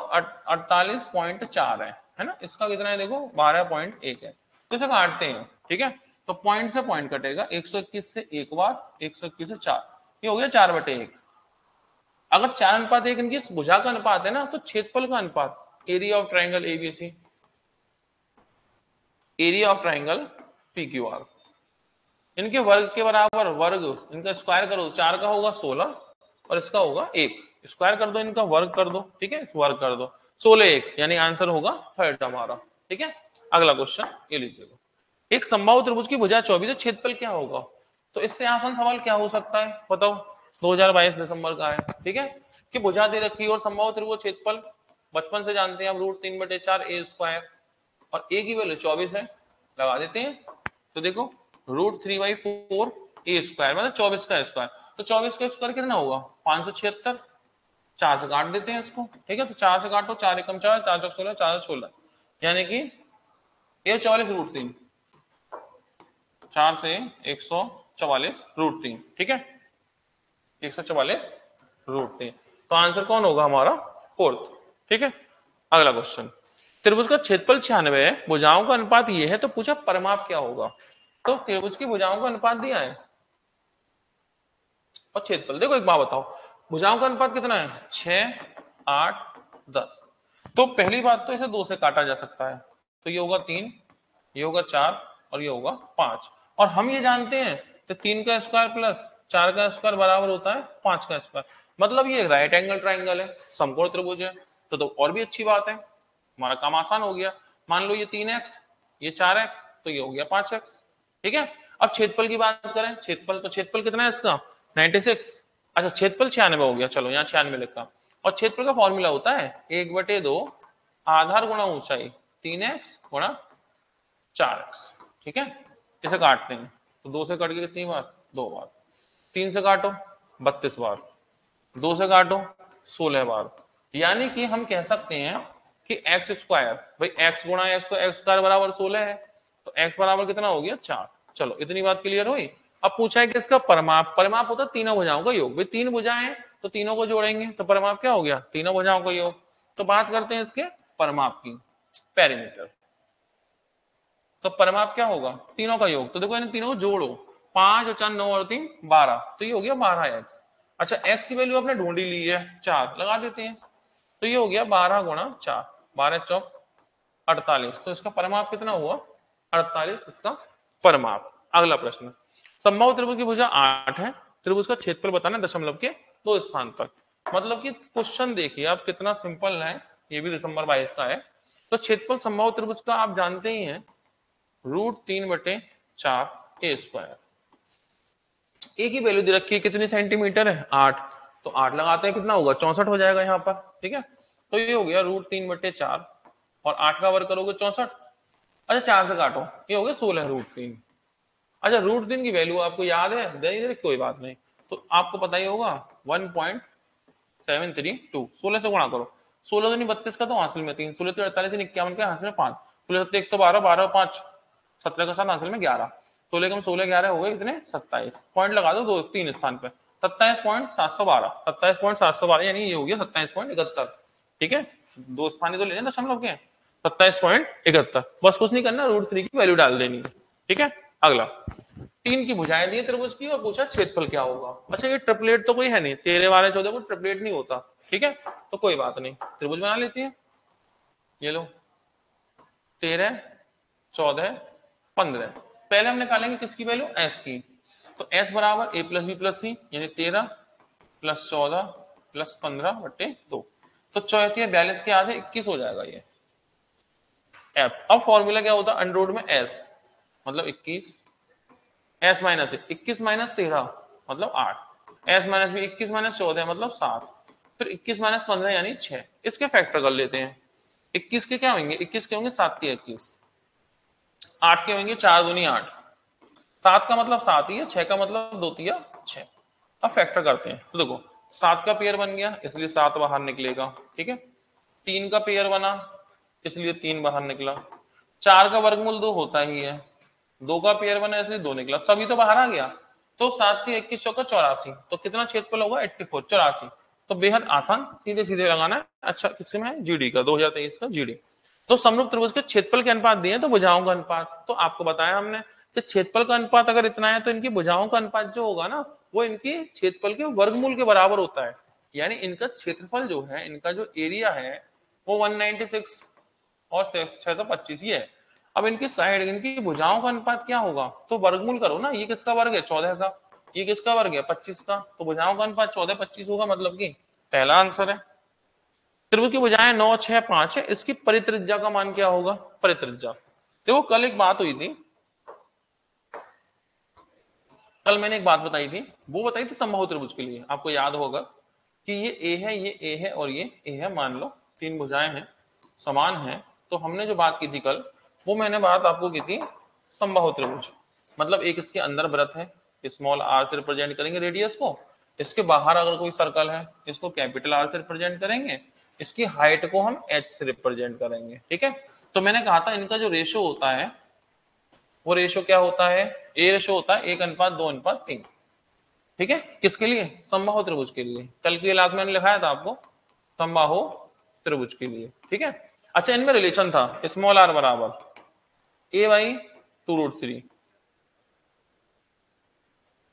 48.4 है ना, इसका कितना है देखो 12.1 है, तो इसे काटते हैं, ठीक है। तो पॉइंट से पॉइंट कटेगा, 121 से एक बार, 121 से 4, ये हो गया 4/1। अगर 4:1 इनकी भुजा का अनुपात है ना, तो क्षेत्रफल का अनुपात, area of triangle ABC, area of triangle PQR, इनके वर्ग के बराबर वर्ग, इनका स्क्वायर करो, 4 का होगा 16 और इसका होगा 1, स्क्वायर कर दो, इनका वर्ग कर दो, ठीक है, वर्ग कर दो, 16 1, यानी आंसर होगा थर्ड हमारा। ठीक है, अगला क्वेश्चन ये लीजिएगा, एक समबाहु त्रिभुज की भुजा 24 है, क्षेत्रफल क्या होगा? तो इससे आसान सवाल क्या हो सकता है बताओ, 2022 दिसंबर का है, ठीक है, कि भुजा दे रखी और समबाहु त्रिभुज क्षेत्रफल बचपन से जानते हैं हम, √3/4 ए स्क्वायर, और ए की वैल्यू 24 है, लगा देते हैं। तो देखो √3/4 ए स्क्वायर मतलब 24 का स्क्वायर, तो 24 का स्क्वायर कितना होगा 576, 4 से काट देते हैं इसको, ठीक है, तो 4 से काटो, 4 एकम 4, 4 चौक 16, 4 16, यानी कि ये 44√3, 4 से 144√3, ठीक है, 144√3, तो आंसर कौन होगा हमारा फोर्थ। ठीक है, अगला क्वेश्चन, त्रिभुज का क्षेत्रफल 96 है, भुजाओं का अनुपात ये है, तो पूछा परिमाप क्या होगा? तो त्रिभुज की भुजाओं का अनुपात दिया है और क्षेत्रफल, देखो एक बात बताओ, भुजाओं का अनुपात कितना है 6 8 10, तो पहली बात तो इसे 2 से काटा जा सकता है, तो ये होगा 3, ये होगा 4 और ये होगा 5, और हम ये जानते हैं कि 3 का स्क्वायर प्लस 4 का स्क्वायर बराबर होता है 5 का स्क्वायर, मतलब ये राइट एंगल ट्राइंगल है, समकोण त्रिभुज है, तो और भी अच्छी बात है, हमारा काम आसान हो गया। मान लो ये 3x, ये 4x, तो ये हो गया 5x, ठीक है। अब क्षेत्रफल की बात करें, क्षेत्रफल, तो क्षेत्रफल कितना है इसका 96, अच्छा क्षेत्रफल 96 हो गया, चलो यहाँ 96 लिखा, और क्षेत्रफल का फॉर्मूला होता है 1/2 आधार गुणा ऊंचाई, 3x गुणा 4x, ठीक है। इसे काटते हैं, तो 2 से कट के कितनी बार 2 बार, 3 से काटो 32 बार, 2 से काटो 16 बार, यानी कि हम कह सकते हैं कि एक्स स्क्वायर, भाई एक्स गुणा एक्स, तो एक्स स्क्वायर बराबर 16 है, तो एक्स बराबर कितना हो गया 4। चलो इतनी बात क्लियर हुई। अब पूछा है कि इसका परिमाप, परिमाप होता है तीनों भुजाओं का योग, भाई 3 भुजाएं हैं तो तीनों को जोड़ेंगे, तो परिमाप क्या हो गया तीनों भुजाओं का योग। तो बात करते हैं इसके परिमाप की, पेरीमीटर, तो परिमाप क्या होगा तीनों का योग, तो देखो इन तीनों को जोड़ो, 5 और 4 9 और 3 12, तो ये हो गया 12x। अच्छा x की वैल्यू आपने ढूंढी ली है 4, लगा देते हैं, तो ये हो गया 12 गुणा 4, 12 चौक 48, तो इसका परिमाप कितना हुआ 48, इसका परिमाप। अगला प्रश्न, समबाहु त्रिभुज की भुजा 8 है, त्रिभुज का क्षेत्रफल बताना दशमलव के 2 स्थान पर, मतलब कि क्वेश्चन देखिए आप कितना सिंपल है, ये भी दिसंबर 22 का है। तो क्षेत्रफल समबाहु त्रिभुज का आप जानते ही हैं √3/4 ए स्क्वायर, ए की वैल्यू दे रखी है कितनी सेंटीमीटर है 8, तो 8 लगाते हैं कितना होगा 64 हो जाएगा यहाँ पर, ठीक है। तो ये हो गया √3/4 और 8 का वर्ग करोगे 64, अच्छा 4 से काटो, ये हो गया 16 √3। अच्छा √3 की वैल्यू आपको याद है, दे कोई बात नहीं, तो आपको पता ही होगा 1.732, 16 से गुणा करो, 16 तो नहीं 32 का तो हासिल में 3, 16 तो 48, 51 का हासिल में 5, 16 7 112, 12 5 17 का साथ हासिल में 11, 16 कम 16 11 हो गए कितने 27, पॉइंट लगा दो 2 3 स्थान पे, 27.712, 27.712, यानी ये हो गया 27.71, ठीक है, 2 स्थान ही तो लेने दशमलव के, 27.71, बस कुछ नहीं करना, √3 की वैल्यू डाल देनी है, ठीक है। अगला, 3 की भुजाएं दी त्रिभुज की और पूछा क्षेत्रफल क्या होगा। अच्छा ये ट्रिपलेट तो कोई है नहीं, 13 12 14 को ट्रिपलेट नहीं होता, ठीक है, तो कोई बात नहीं, त्रिभुज बना लेती है, ये लो 13 14 15, पहले हम निकालेंगे किसकी वैल्यू s की, तो s बराबर a + b + c, यानी 13 + 14 + 15/2, तो 34 42 के आधे 21 हो जाएगा ये f। अब फॉर्मूला क्या होता है अंडर में s, मतलब 21, s माइनस 21 माइनस 13 मतलब 8, s माइनस भी 21 माइनस 14 मतलब 7, फिर 21 माइनस 15 यानी 6, इसके फैक्टर कर लेते हैं, 21 के क्या होंगे 21 के होंगे 7 के 21, 8 के होंगे 4 दूनी 8, 7 का मतलब 7 ही है, 6 का मतलब 2 तिया 6। अब फैक्टर करते हैं, तो देखो 7 का पेयर बन गया इसलिए 7 बाहर निकलेगा, ठीक है, 3 का पेयर बना इसलिए 3 बाहर निकला, 4 का वर्गमूल 2 होता ही है, 2 का पेयर बना इसलिए 2 निकला, सभी तो बाहर आ गया, तो 7 के 21 चौका 84, तो कितना क्षेत्रफल होगा 84 84, तो बेहद आसान, सीधे सीधे लगाना है। अच्छा किसमें है जीडी का 2023 का जीडी। तो समरूप त्रिभुज के क्षेत्रफल के अनुपात दिए तो भुजाओं का अनुपात, तो आपको बताया हमने कि क्षेत्रफल का अनुपात अगर इतना है तो इनकी भुजाओं का अनुपात जो होगा ना वो इनकी क्षेत्रफल के वर्गमूल के बराबर होता है। यानी इनका क्षेत्रफल जो है, इनका जो एरिया है वो 196 और 625 ये है। अब इनकी साइड, इनकी भुजाओं का अनुपात क्या होगा, तो वर्गमूल करो ना, ये किसका वर्ग है 14 का, ये किसका वर्ग है 25 का, तो भुजाओं का अनुपात 14-25 होगा, मतलब कि पहला आंसर है। त्रिभुज की भुजाएं 9, 6, 5 है, इसकी परित्रिज्या का मान क्या होगा, परित्रिज्या। देखो कल एक बात हुई थी, कल मैंने एक बात बताई थी, वो बताई थी समबाहु त्रिभुज के लिए, आपको याद होगा कि ये ए है, ये ए है और ये ए है, मान लो तीन भुजाएं हैं, समान हैं, तो हमने जो बात की थी कल, वो मैंने बात आपको की थी समबाहु त्रिभुज। मतलब एक इसके अंदर वृत्त है, स्मॉल आर से रिप्रेजेंट करेंगे रेडियस को, इसके बाहर अगर कोई सर्कल है इसको कैपिटल आर से रिप्रेजेंट करेंगे, इसकी हाइट को हम एच से रिप्रेजेंट करेंगे, ठीक है। तो मैंने कहा था इनका जो रेशो होता है वो रेशो क्या होता है, ए रेशो होता है 1:2:3, ठीक है, किसके लिए, समबाहु त्रिभुज के लिए। कल की क्लास में मैंने लिखाया था आपको समबाहु त्रिभुज के लिए, ठीक है। अच्छा, इनमें रिलेशन था स्मॉल आर बराबर a/2√3,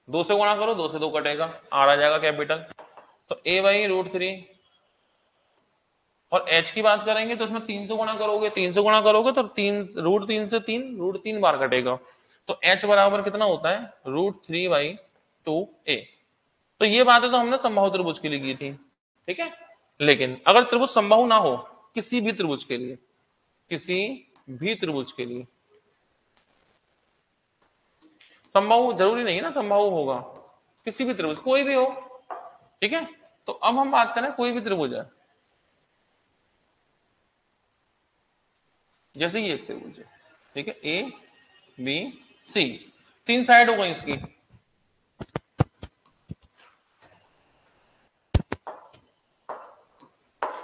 2 से गुणा करो, 2 से 2 कटेगा, आर आ जाएगा कैपिटल, तो a/√3। और h की बात करेंगे तो इसमें 3 से गुणा करोगे, 3 से गुणा करोगे तो 3 से 3 बार कटेगा, तो h बराबर कितना होता है √3/2a। तो ये बातें तो हमने समबाहु त्रिभुज के लिए की थी, ठीक है। लेकिन अगर त्रिभुज समबाहु ना हो, किसी भी त्रिभुज के लिए, किसी भी त्रिभुज के लिए, समबाहु जरूरी नहीं है ना समबाहु होगा, किसी भी त्रिभुज कोई भी हो, ठीक है। तो अब हम बात करें कोई भी त्रिभुज है, जैसे ये एक त्रिभुज है, ठीक है, ए बी सी, तीन साइड हो गई इसकी,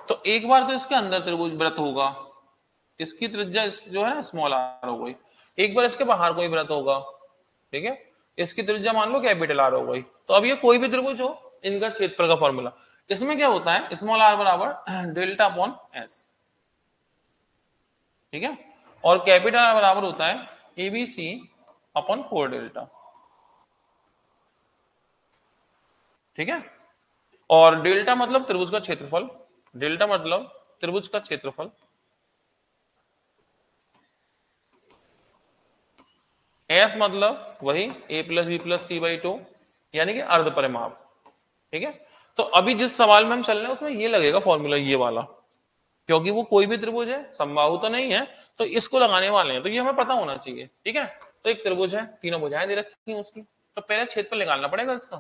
तो एक बार तो इसके अंदर त्रिभुज व्रत होगा, इसकी त्रिज्या जो है ना स्मॉल आर हो गई, एक बार इसके बाहर कोई व्रत होगा, ठीक है, इसकी त्रिज्या मान लो कैपिटल आर हो गई। तो अब ये कोई भी त्रिभुज हो, इनका क्षेत्रफल का फॉर्मूला, इसमें क्या होता है स्मॉल आर बराबर डेल्टा अपॉन एस, ठीक है, और कैपिटल आर बराबर होता है एबीसी अपॉन 4 डेल्टा, ठीक है। और डेल्टा मतलब त्रिभुज का क्षेत्रफल, डेल्टा मतलब त्रिभुज का क्षेत्रफल, एस मतलब वही a+b+c/2 यानी कि अर्ध परिमाप, ठीक है। तो अभी जिस सवाल में हम चल रहे हैं उसमें ये लगेगा फॉर्मूला, ये वाला, क्योंकि वो कोई भी त्रिभुज है, समबाहु तो नहीं है, तो इसको लगाने वाले हैं, तो ये हमें पता होना चाहिए, ठीक है। तो एक त्रिभुज है, तीनों भुजाएं दे रखी हैं उसकी, तो पहले क्षेत्रफल निकालना पड़ेगा इसका,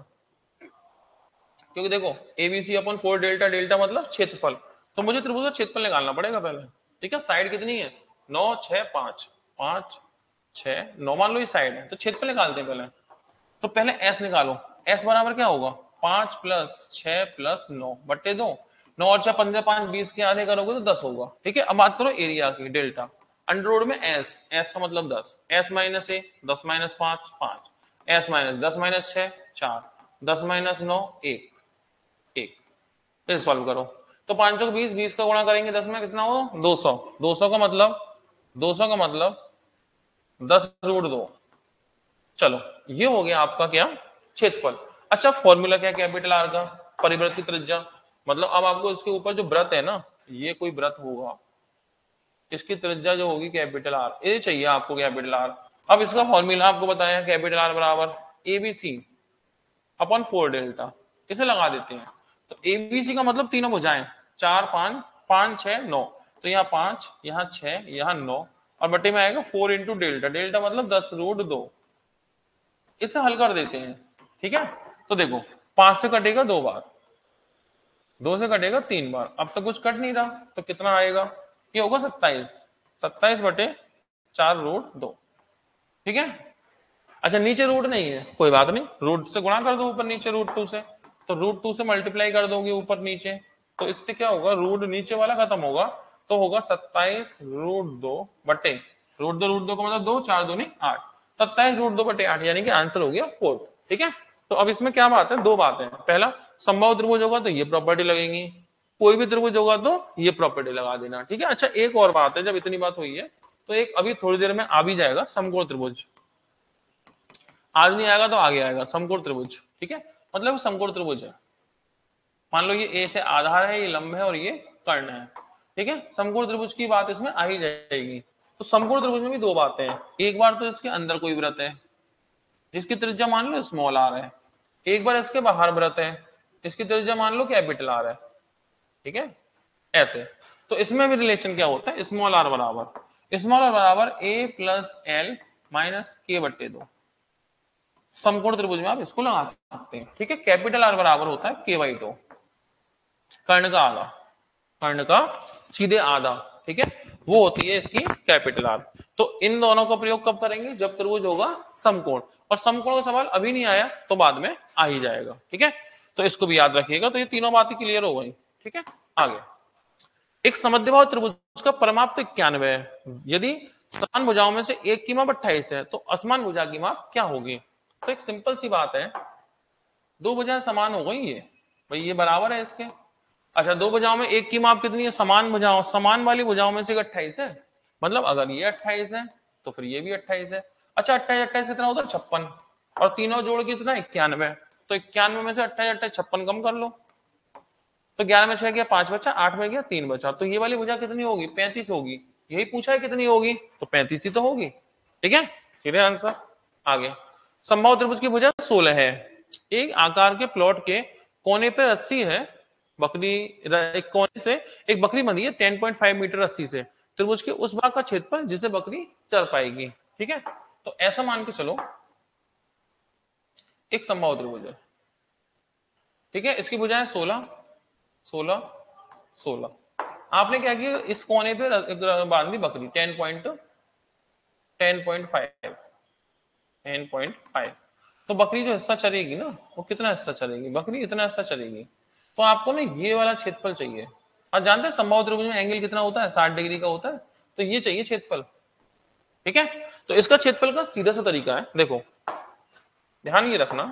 क्योंकि देखो एबीसी अपॉन 4 डेल्टा, डेल्टा मतलब क्षेत्रफल, तो मुझे त्रिभुज का क्षेत्रफल निकालना पड़ेगा पहले, ठीक है। साइड कितनी है 9, 6, 5, 5, 6, 9 मान लो ये साइड है, तो क्षेत्रफल निकालते हैं पहले। तो पहले एस निकालो, एस बराबर क्या होगा 5 + 6 + 9 बट्टे 2, 9 और 6 15, 5 20 के आधे करोगे तो 10 होगा, ठीक है। अब बात करो एरिया की, डेल्टा अंडर रूट में एस, एस का मतलब 10, एस माइनस ए 10 - 5 5, एस माइनस 10 - 6 4, 10 - 9 1, फिर सॉल्व करो, तो 5 को 20, 20 का गुणा करेंगे 10 में कितना हो 200, 200 का मतलब 200 का मतलब 10√2, चलो ये हो गया आपका क्या क्षेत्रफल। अच्छा, फॉर्मूला क्या कैपिटल आर का, परिवृत्त की त्रिज्या, मतलब अब आपको इसके ऊपर जो व्रत है ना, ये कोई व्रत होगा, इसकी त्रिज्या जो होगी कैपिटल आर, ये चाहिए आपको कैपिटल आर। अब इसका फॉर्मूला आपको बताया कैपिटल आर बराबर एबीसी अपॉन 4 डेल्टा, इसे लगा देते हैं, तो एबीसी का मतलब तीनों भुजाएं 4 5 5 6 9, तो यहाँ 5 यहाँ 6 यहाँ 9 और बटे में आएगा 4 इंटू डेल्टा, डेल्टा मतलब 10√2, इसे हल कर देते हैं, ठीक है। तो देखो 5 से कटेगा 2 बार, 2 से कटेगा 3 बार, अब तो कुछ कट नहीं रहा, तो कितना आएगा, ये होगा 27, 27/4√2, ठीक है। अच्छा नीचे रूट नहीं है, कोई बात नहीं, रूट से गुणा कर दो ऊपर नीचे √2 से, तो √2 से मल्टीप्लाई कर दोगे ऊपर नीचे, तो इससे क्या होगा रूट नीचे वाला खत्म होगा, तो होगा 27√2 बटे √2 का मतलब 2 4 दूनी 8, 27√2/8 यानी कि आंसर हो गया 4, ठीक है। तो अब इसमें क्या बात है, दो बातें, पहला समबाहु त्रिभुज होगा तो ये प्रॉपर्टी लगेंगी, कोई भी त्रिभुज होगा तो ये प्रॉपर्टी लगा देना, ठीक है। अच्छा एक और बात है, जब इतनी बात हुई है तो एक अभी थोड़ी देर में आ भी जाएगा समकोण त्रिभुज, आज नहीं आएगा तो आगे आएगा, समकोण त्रिभुज, ठीक है, मतलब समकोण त्रिभुज है। मान लो ये ए से आधार है, ये लंब है और ये कर्ण है, ठीक है, समकोण त्रिभुज की बात इसमें आ ही जाएगी। तो समकोण त्रिभुज में भी दो बातें हैं, एक बार तो इसके अंदर कोई वृत्त है जिसकी त्रिज्या मान लो स्मॉल आर है, एक बार इसके बाहर वृत्त है, इसकी त्रिज्या मान लो कैपिटल आर है, ठीक है, ऐसे। तो इसमें भी रिलेशन क्या होता है, स्मॉल आर बराबर ए प्लस एल माइनस के बट्टे 2। समकोण त्रिभुज में आप इसको लगा सकते हैं, ठीक है। कैपिटल आर बराबर होता है के बाई 2, कर्ण का आधा, कर्ण का सीधे आधा, ठीक है, वो होती है इसकी कैपिटल आर। तो इन दोनों का प्रयोग कब करेंगे, जब त्रिभुज होगा समकोण, और समकोण का सवाल अभी नहीं आया तो बाद में आ ही जाएगा, ठीक है। तो इसको भी याद रखिएगा। तो ये तीनों बातें क्लियर हो गई, ठीक है। आगे, एक समद्विबाहु त्रिभुज का परमाप तो 91 है। यदि समान भुजाओं में से एक की माप 28 है तो असमान भुजा की माप क्या होगी। तो एक सिंपल सी बात है, दो भुजाएं समान हो गई, ये भाई ये बराबर है इसके। अच्छा, दो भुजाओं में एक की माप कितनी है, समान भुजाओं, समान वाली भुजाओं में से 28 है, मतलब अगर ये 28 है तो फिर ये भी 28 है। अच्छा, 28 28 कितना होता है 56, और तीनों जोड़ के कितना 91, तो 91 में से 28 28 56 कम कर लो, तो 11 में 6 गया 5 बचा, 8 में गया 3 बचा, तो ये वाली भुजा कितनी होगी 35 होगी। यही पूछा है कितनी होगी, तो 35 ही तो होगी, ठीक है, सीधे आंसर। आगे, समबाहु त्रिभुज की भुजा 16 है। एक आकार के प्लॉट के कोने पे रस्सी है, बकरी एक कोने से एक बकरी बंधी है 10.5 मीटर रस्सी से, त्रिभुज के उस भाग का क्षेत्रफल जिसे बकरी चल पाएगी, ठीक है। तो ऐसा मान के चलो एक समबाहु त्रिभुज है, ठीक है, इसकी भुजाएं 16 16 16। आपने क्या किया, इस कोने पे बांध दी बकरी 10.5, तो बकरी जो हिस्सा चलेगी ना, वो कितना हिस्सा चलेगी, बकरी इतना हिस्सा चलेगी। तो आपको ना ये वाला क्षेत्रफल चाहिए। आप जानते हैं समबाहु त्रिभुज में एंगल कितना होता है, 60 डिग्री का होता है, तो ये चाहिए क्षेत्रफल, ठीक है। तो इसका क्षेत्रफल का सीधा सा तरीका है, देखो ध्यान ये रखना,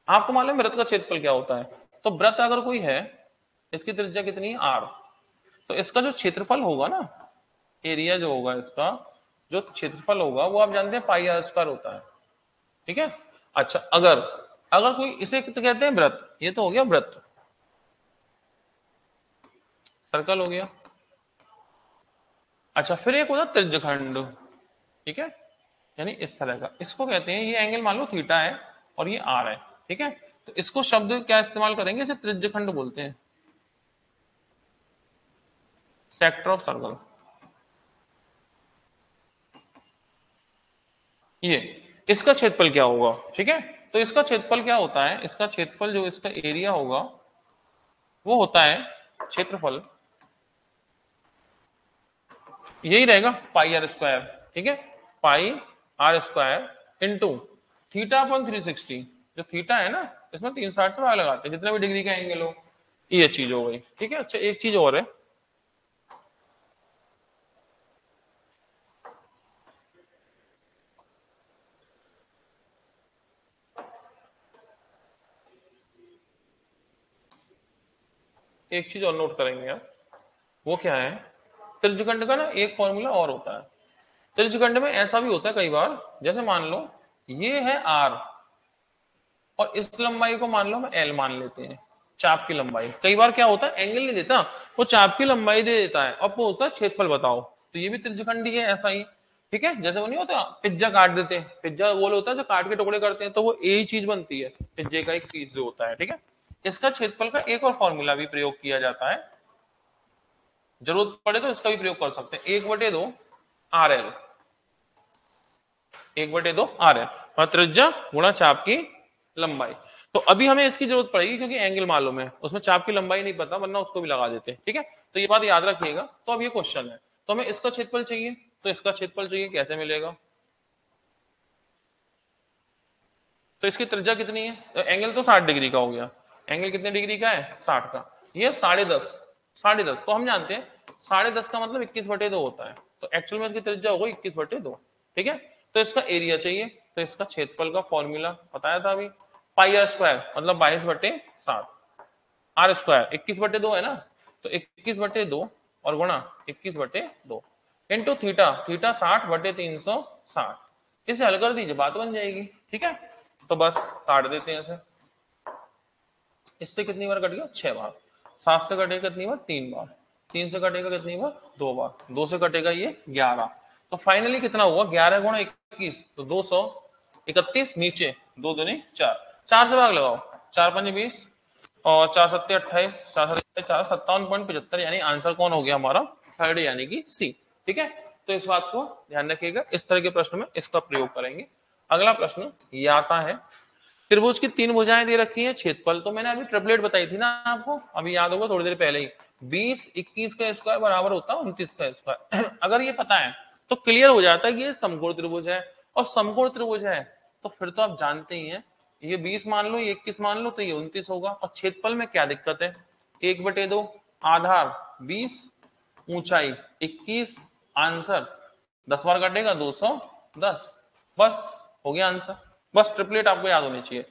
आपको मालूम है वृत्त का क्षेत्रफल क्या होता है। तो वृत्त अगर कोई है, इसकी त्रिज्या कितनी है आर, तो इसका जो क्षेत्रफल होगा ना, एरिया जो होगा इसका जो क्षेत्रफल होगा वो आप जानते हैं पाई आर स्क्वायर होता है, ठीक है। अच्छा, अगर अगर कोई इसे तो कहते हैं वृत्त, ये तो हो गया वृत्त, सर्कल हो गया। अच्छा, फिर एक होता है त्रिज्यखंड, ठीक है, यानी इस तरह का, इसको कहते हैं, ये एंगल मान लो थीटा है और ये आर है, ठीक है। तो इसको शब्द क्या इस्तेमाल करेंगे, इसे त्रिज्यखंड बोलते हैं, सेक्टर ऑफ सर्कल। ये इसका क्षेत्रफल क्या होगा, ठीक है। तो इसका क्षेत्रफल क्या होता है, इसका क्षेत्रफल जो इसका एरिया होगा वो होता है क्षेत्रफल, यही रहेगा पाई आर स्क्वायर, ठीक है, pi R square into theta upon 360। जो थीटा है ना, इसमें 360 से भाग लगाते हैं, जितना भी डिग्री का एंगल हो, ये चीज हो गई, ठीक है। अच्छा, एक चीज और है, एक चीज और नोट करेंगे आप, वो क्या है, त्रिज्यखंड का ना एक फॉर्मूला और होता है। त्रिज्यखंड में ऐसा भी होता है कई बार, जैसे मान लो ये है आर और इस लंबाई को मान लो हम एल मान लेते हैं, चाप की लंबाई। कई बार क्या होता है, एंगल नहीं देता, वो चाप की लंबाई दे देता है, और वो होता है क्षेत्रफल बताओ, तो ये भी त्रिज्यखंड ही है ऐसा ही, ठीक है। जैसे वो नहीं होता पिज्जा काट देते हैं, पिज्जा वो होता है जो काट के टुकड़े करते हैं, तो वो यही चीज बनती है, पिज्जे का एक पीस जो होता है, ठीक है। इसका क्षेत्रफल का एक और फॉर्मूला भी प्रयोग किया जाता है, जरूरत पड़े तो इसका भी प्रयोग कर सकते हैं, 1/2 आर एल, 1/2 आर एल, त्रिज्या गुणा चाप की लंबाई। तो अभी हमें इसकी जरूरत पड़ेगी क्योंकि एंगल मालूम है, उसमें चाप की लंबाई नहीं पता, वरना उसको भी लगा देते हैं, ठीक है। तो ये बात याद रखिएगा। तो अब ये क्वेश्चन है, तो हमें इसका क्षेत्रफल चाहिए, तो इसका क्षेत्रफल चाहिए, कैसे मिलेगा, तो इसकी त्रिज्या कितनी है, तो एंगल तो 60 डिग्री का हो गया, एंगल कितने डिग्री का है 60 का, ये 10.5 10.5, तो हम जानते हैं 10.5 का मतलब 21/2 होता है, तो एक्चुअल में इसकी त्रिज्या होगी 21/2, ठीक है। तो इसका एरिया चाहिए, तो इसका क्षेत्रफल का फॉर्मूला बताया था अभी, पाई आर स्क्वायर मतलब 22/7, आर स्क्वायर 21/2 है ना, तो 21/2 और गुणा 21/2 इंटू थीटा, थीटा 60/360, इसे हल कर दीजिए, बात बन जाएगी। ठीक है, तो बस काट देते हैं इसे। इससे कितनी बार कट गया? 6 बार। 7 से कटेगा कितनी बार? 3 बार। 3 से कटेगा कितनी बार? 2 बार। 2 से कटेगा ये 11। तो फाइनली कितना हुआ? 11 गुणा 21, तो 231। नीचे 2 दूनी 4, 4 से भाग लगाओ। 4 पंजे 20 और 4 सत्ते 28, 4 सत्ते 4, 57.75। यानी आंसर कौन हो गया हमारा? थर्ड, यानी कि सी। ठीक है, तो इस बात को ध्यान रखिएगा, इस तरह के प्रश्न में इसका प्रयोग करेंगे। अगला प्रश्न ये आता है, त्रिभुज की 3 भुजाएं दे रखी हैं, क्षेत्रफल तो मैंने अभी ट्रिपलेट बताई थी ना आपको, अभी याद होगा थोड़ी देर पहले ही। 20 21 का स्क्वायर बराबर होता है 29 का स्क्वायर। अगर ये पता है तो क्लियर हो जाता है कि ये समकोण त्रिभुज है, और समकोण त्रिभुज है तो फिर तो आप जानते ही हैं, ये 20 मान लो, ये 21 मान लो, तो ये 29 होगा। और क्षेत्रफल में क्या दिक्कत है? 1/2, आधार 20, ऊंचाई 21, आंसर 10 बार कटेगा 210। बस हो गया आंसर। बस ट्रिपलेट आपको याद होनी चाहिए।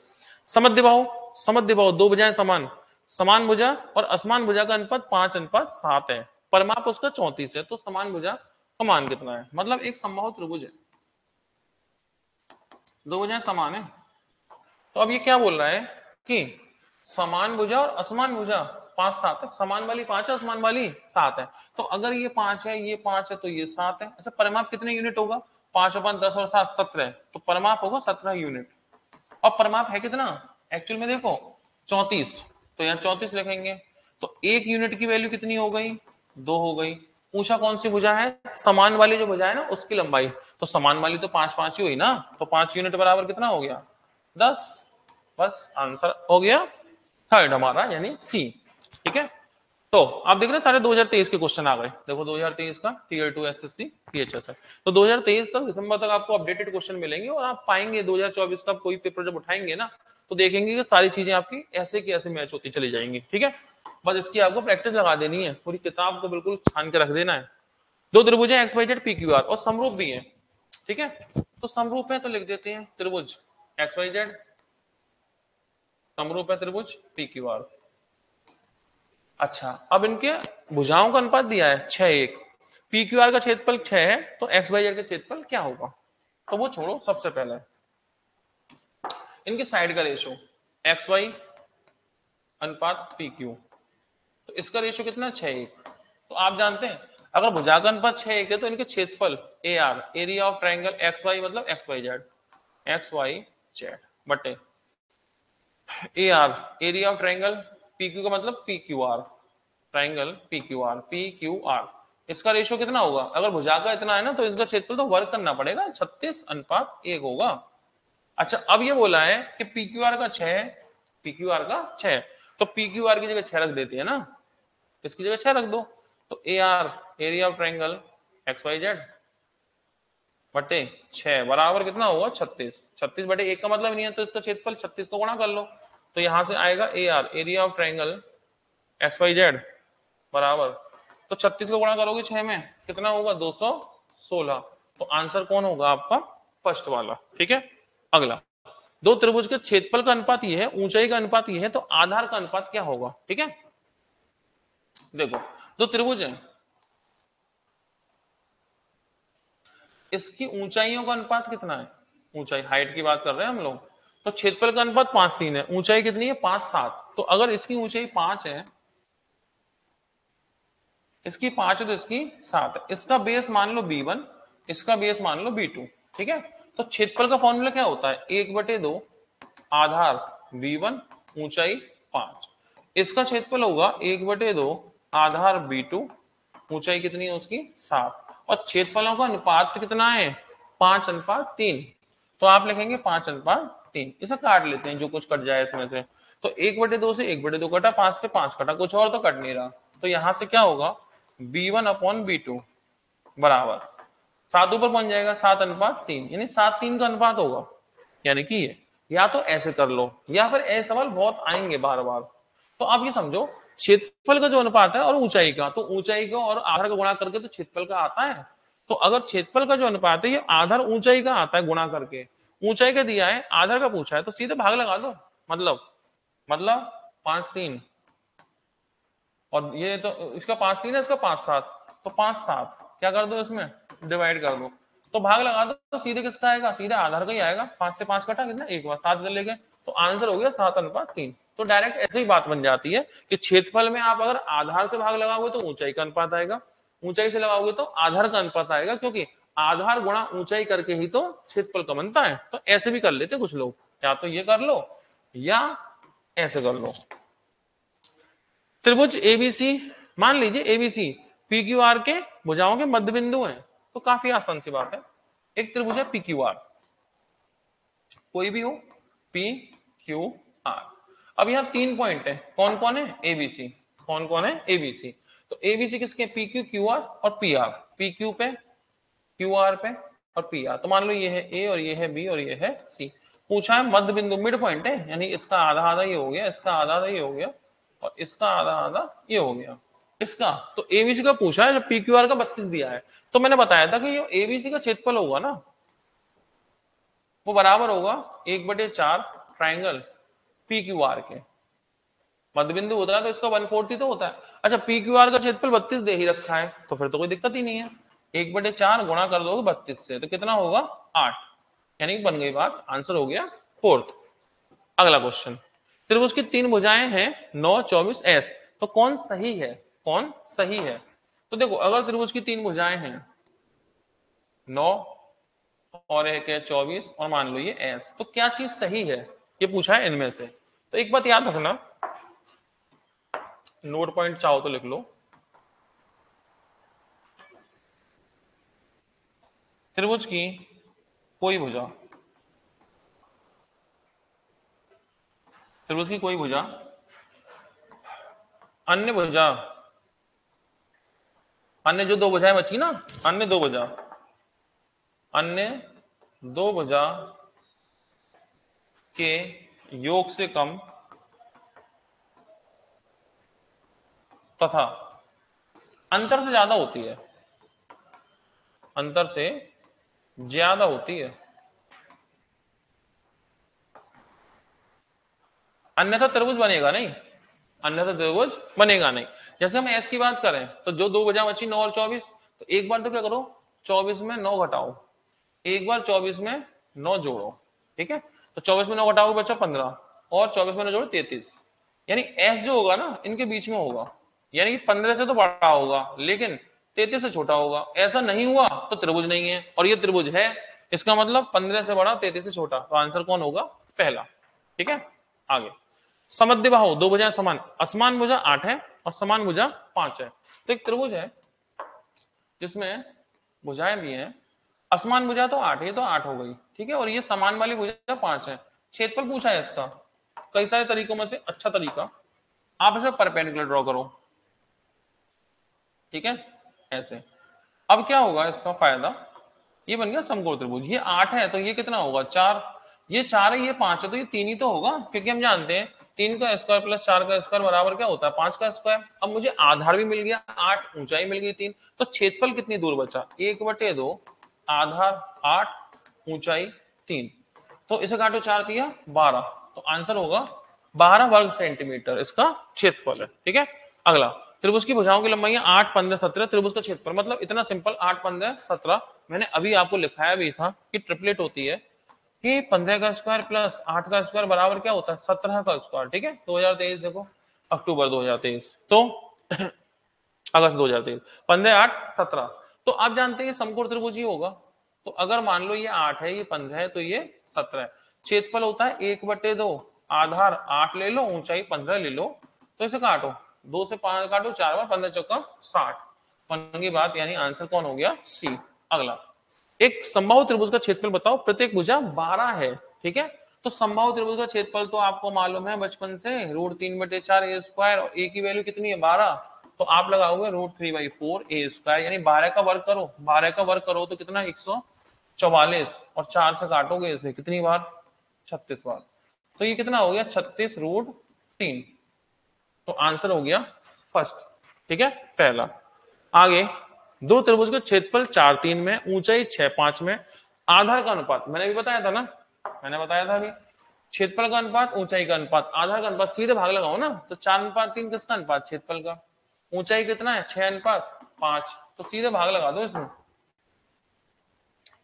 समद्विबाहु, समद्विबाहु दो भुजाएं समान, समान भुजा और असमान भुजा का अनुपात 5:7 है। परिमाप उसका 34 है, तो समान भुजा का मान कितना है? मतलब एक समबाहु त्रिभुज है, दो भुजाएं समान है। तो अब ये क्या बोल रहा है कि समान भुजा और असमान भुजा 5:7 है। समान वाली 5 है, असमान वाली 7 है। तो अगर ये 5 है, ये 5 है, तो ये 7 है। अच्छा, परिमाप कितने यूनिट होगा? 5/10 और 7 17, तो परिमाप होगा 17 यूनिट। और परिमाप है कितना एक्चुअल में? देखो 34, तो यहाँ 34 लिखेंगे। तो 1 यूनिट की वैल्यू कितनी हो गई? 2 हो गई। पूछा कौन सी भुजा है? समान वाली जो भुजा है ना, उसकी लंबाई। तो समान वाली तो 5 5 ही हुई ना, तो 5 यूनिट बराबर कितना हो गया? 10। बस आंसर हो गया थर्ड हमारा, यानी सी। ठीक है, तो आप देख रहे हैं सारे 2023 के क्वेश्चन आ गए। देखो 2023 का टीयर 2 एसएससी पीएचएस है, तो 2023 तक दिसंबर तक आपको अपडेटेड क्वेश्चन मिलेंगे, और आप पाएंगे 2024 का कोई पेपर जब उठाएंगे ना, तो देखेंगे कि सारी चीजें आपकी ऐसे की ऐसे मैच होती चली जाएंगी। ठीक है, बस इसकी आपको प्रैक्टिस लगा देनी है, पूरी किताब को बिल्कुल छान के रख देना है। दो त्रिभुज X Y Z P Q R और समरूप भी है। ठीक है, तो समरूप है तो लिख देते हैं त्रिभुज एक्स वाई जेड, समरूप है त्रिभुज पी क्यू आर। अच्छा, अब इनके भुजाओं का अनुपात दिया है 6:1। पी क्यू आर का क्षेत्रफल 6 है, तो एक्स वाई जेड का क्षेत्रफल क्या होगा? तो वो छोड़ो, सबसे पहले इनकी साइड का रेशो एक्स वाई अनुपात पी क्यू, तो इसका रेशो कितना? 6:1। तो आप जानते हैं अगर भुजा का अनुपात 6:1 है, तो इनके क्षेत्रफल A R, area of triangle X Y मतलब X Y Z, X Y Z बटे A R, area of triangle P Q का मतलब P Q R, triangle P Q R, P Q R. इसका रेशियो कितना होगा? अगर भुजा का इतना है ना, तो इसका क्षेत्रफल तो वर्क करना पड़ेगा, 36:1 होगा। अच्छा, अब ये बोला है कि पी क्यू आर का 6, पी क्यू आर का 6, तो पी क्यू आर की जगह 6 रख देती है ना, इसकी जगह 6 रख दो। तो A R, area of triangle X Y Z बटे 6 बराबर कितना होगा? 36। 36/1 का मतलब नहीं है, तो इसका क्षेत्रफल 36 को गुणा कर लो, तो यहां से आएगा A R, area of triangle X Y Z बराबर, तो 36 को गुणा करोगे 6 में, कितना होगा? 216। तो आंसर कौन होगा आपका? फर्स्ट वाला। ठीक है, अगला, दो त्रिभुज के क्षेत्रफल का अनुपात ये है, ऊंचाई का अनुपात ये है, तो आधार का अनुपात क्या होगा? ठीक है, देखो दो त्रिभुज है, इसकी ऊंचाइयों का अनुपात कितना है? ऊंचाई, हाइट की बात कर रहे हैं हम लोग, तो क्षेत्रफल का अनुपात 5:3 है, ऊंचाई कितनी है? 5:7। तो अगर इसकी ऊंचाई 5 है, इसकी 5 है, तो इसकी 7 है। इसका बेस मान लो b1, इसका बेस मान लो b2। ठीक है, तो क्षेत्रफल का फॉर्मूला क्या होता है? 1/2 आधार b1, ऊंचाई 5। इसका क्षेत्रफल होगा 1/2 आधार b2, ऊंचाई कितनी है उसकी? 7। और क्षेत्रफलों का अनुपात कितना है? 5:3। तो आप लिखेंगे 5:3। इसे काट लेते हैं, जो कुछ कट जाए इसमें से। तो 1/2 से 1/2 कटा, 5 से 5 कटा, कुछ और तो कट नहीं रहा। तो यहां से क्या होगा? b1/b2 बराबर 7 ऊपर पहुंच जाएगा, 7:3, यानी 7:3 का अनुपात होगा। यानी कि ये या तो ऐसे कर लो, या फिर ऐसे सवाल बहुत आएंगे बार बार। तो आप ये समझो, क्षेत्रफल का जो अनुपात है और ऊंचाई का, तो ऊंचाई का और आधार का गुणा करके तो क्षेत्रफल का आता है। तो अगर क्षेत्रफल का जो अनुपात है ये आधार ऊंचाई का आता है गुणा करके, ऊंचाई का दिया है, आधार का पूछा है, तो सीधे भाग लगा दो। मतलब 5:3, और ये तो इसका 5:3 है, इसका 5:7, तो 5:7 क्या कर दो, इसमें डिवाइड कर दो। तो भाग लगा दो तो सीधे किसका आएगा, सीधे आधार का ही आएगा। 5 से 5 कटा कितना, एक बार 7 इधर ले गए, तो आंसर हो गया 7:3। तो डायरेक्ट ऐसे ही बात बन जाती है कि क्षेत्रफल में आप अगर आधार से भाग लगाओगे तो ऊंचाई का अनुपात आएगा, ऊंचाई से लगाओगे तो आधार का अनुपात आएगा, क्योंकि आधार गुणा ऊंचाई करके ही तो क्षेत्रफल का बनता है। तो ऐसे भी कर लेते कुछ लोग, या तो ये कर लो या ऐसे कर लो। त्रिभुज एबीसी, मान लीजिए एबीसी पी क्यू आर के भुजाओं के मध्य बिंदु हैं, तो काफी आसान सी बात है। एक त्रिभुज है पी क्यू आर, कोई भी हो, पी क्यू आर। अब यहाँ 3 पॉइंट है, कौन कौन है, एबीसी। कौन कौन है, एबीसी। तो एबीसी किसके, पी क्यू, क्यू आर और पी आर। पी क्यू पे, क्यू आर पे और पी आर। तो मान लो ये है ए और ये है बी और ये है सी। पूछा है मध्य बिंदु, मिड पॉइंट है, यानी इसका आधा आधा ये हो गया, इसका आधा आधा ये हो गया और इसका आधा आधा ये हो गया इसका। तो एबीसी का पूछा है, जब पी क्यू आर का 32 दिया है, तो मैंने बताया था कि ये एबीसी का क्षेत्रफल होगा ना, वो बराबर होगा 1/4 ट्राइंगल पी क्यू आर के। मध्य बिंदु होता है तो इसका 1/4 तो होता है। अच्छा, पी क्यू आर का क्षेत्रफल 32 दे ही रखा है, तो फिर तो कोई दिक्कत ही नहीं है। 1/4 गुणा कर दोगे 32 से, तो कितना होगा, 8। यानी बन गई बात, आंसर हो गया 4th। अगला क्वेश्चन, त्रिभुज की 3 भुजाएं हैं 9, 24 एस, तो कौन सही है, कौन सही है। तो देखो, अगर त्रिभुज की 3 भुजाएं हैं 9 और एक है 24 और मान लो ये एस, तो क्या चीज सही है, ये पूछा है इनमें से। तो एक बात याद रखना, नोट पॉइंट चाहो तो लिख लो। त्रिभुज की कोई भुजा, त्रिभुज की कोई भुजा अन्य भुजा, अन्य जो 2 भुजाएं बची ना, अन्य 2 भुजा, अन्य 2 भुजा के योग से कम तथा अंतर से ज्यादा होती है, अंतर से ज्यादा होती है, अन्यथा त्रिभुज बनेगा नहीं, अन्यथा त्रिभुज बनेगा नहीं। जैसे हम एस की बात करें, तो जो 2 भुजा बची 9 और 24, तो एक बार तो क्या करो, 24 में 9 घटाओ, एक बार 24 में 9 जोड़ो, ठीक है। तो 24 में 9 घटाओगे बच्चा 15 और 24 में 9 जोड़ो 33। यानी एस जो होगा ना, इनके बीच में होगा, यानी कि 15 से तो बड़ा होगा लेकिन 33 से छोटा होगा। ऐसा नहीं हुआ तो त्रिभुज नहीं है, और ये त्रिभुज है, इसका मतलब 15 से बड़ा 33 से छोटा। तो आंसर कौन होगा, पहला। ठीक है, आगे समद्विबाहु, 2 भुजाएं समान, असमान भुजा 8 है और समान भुजा 5 है। तो एक त्रिभुज है जिसमें भुजाएं भी हैं, असमान भुजा तो 8, ये तो 8 हो गई, ठीक है, और ये समान वाली भुजा 5 है। क्षेत्रफल पूछा है इसका, कई सारे तरीकों में से अच्छा तरीका, आप इसे परपेंडिकुलर ड्रॉ करो, ठीक है, ऐसे। अब क्या होगा इसका फायदा, ये बन गया समकोण त्रिभुज। ये 8 है तो ये कितना होगा, 4, ये 4 है ये 5 है, तो ये 3 ही तो होगा, क्योंकि हम जानते हैं 3 का स्क्वायर प्लस 4 का स्क्वायर बराबर क्या होता है, 5 का स्क्वायर। अब मुझे आधार भी मिल गया 8, ऊंचाई मिल गई 3, तो क्षेत्रफल कितनी दूर बचा, 1/2, आधार 8, ऊंचाई 3, तो इसे काटो 4 दिया 12, तो आंसर होगा 12 वर्ग सेंटीमीटर इसका क्षेत्रफल है। ठीक है, अगला, त्रिभुज की भुजाओं की लंबाई 8, 15, 17, त्रिभुज का क्षेत्रफल, मतलब इतना सिंपल, 8, 15, 17। मैंने अभी आपको लिखाया भी था कि ट्रिपलेट होती है कि 15 का स्क्वायर प्लस 8 का स्क्वायर बराबर क्या होता है, 17 का स्क्वायर। ठीक है, 2023 देखो, अक्टूबर 2023, तो अगस्त 2023, 15, 8, 17। तो आप जानते हैं समकोण त्रिभुज ही होगा। तो अगर मान लो ये 8 है, ये 15 है, तो ये 17 है। क्षेत्रफल होता है 1/2, आधार 8 ले लो, ऊंचाई 15 ले लो, तो इसे काटो, 2 से 5 काटो, 4 बार, 15 चौका 60, बन गई बात, यानी आंसर कौन हो गया, सी। अगला, एक समबाहु त्रिभुज का क्षेत्रफल बताओ, प्रत्येक भुजा 12 है। ठीक है, तो समबाहु त्रिभुज का क्षेत्रफल तो आपको मालूम है बचपन से, √3/4 ए स्क्वायर, और ए की वैल्यू कितनी है, 12, तो आप लगाओगे √3/4 ए स्क्वायर, यानी 12 का वर्ग करो, 12 का वर्ग करो तो कितना, 144, और 4 से काटोगे इसे कितनी बार, 36 बार, तो ये कितना हो गया, 36√3। तो आंसर हो गया फर्स्ट। ठीक है, पहला। आगे, दो त्रिभुज का क्षेत्रफल 4, 3 में, ऊंचाई 6, 5 में, आधार का अनुपात, मैंने भी बताया था ना, मैंने बताया था अभी, क्षेत्रफल का अनुपात, ऊंचाई का अनुपात, आधार का अनुपात, सीधे भाग लगाओ ना, तो 4:3 किसका अनुपात, क्षेत्रफल का, ऊंचाई कितना है, 6:5, तो सीधे भाग लगा दो इसमें,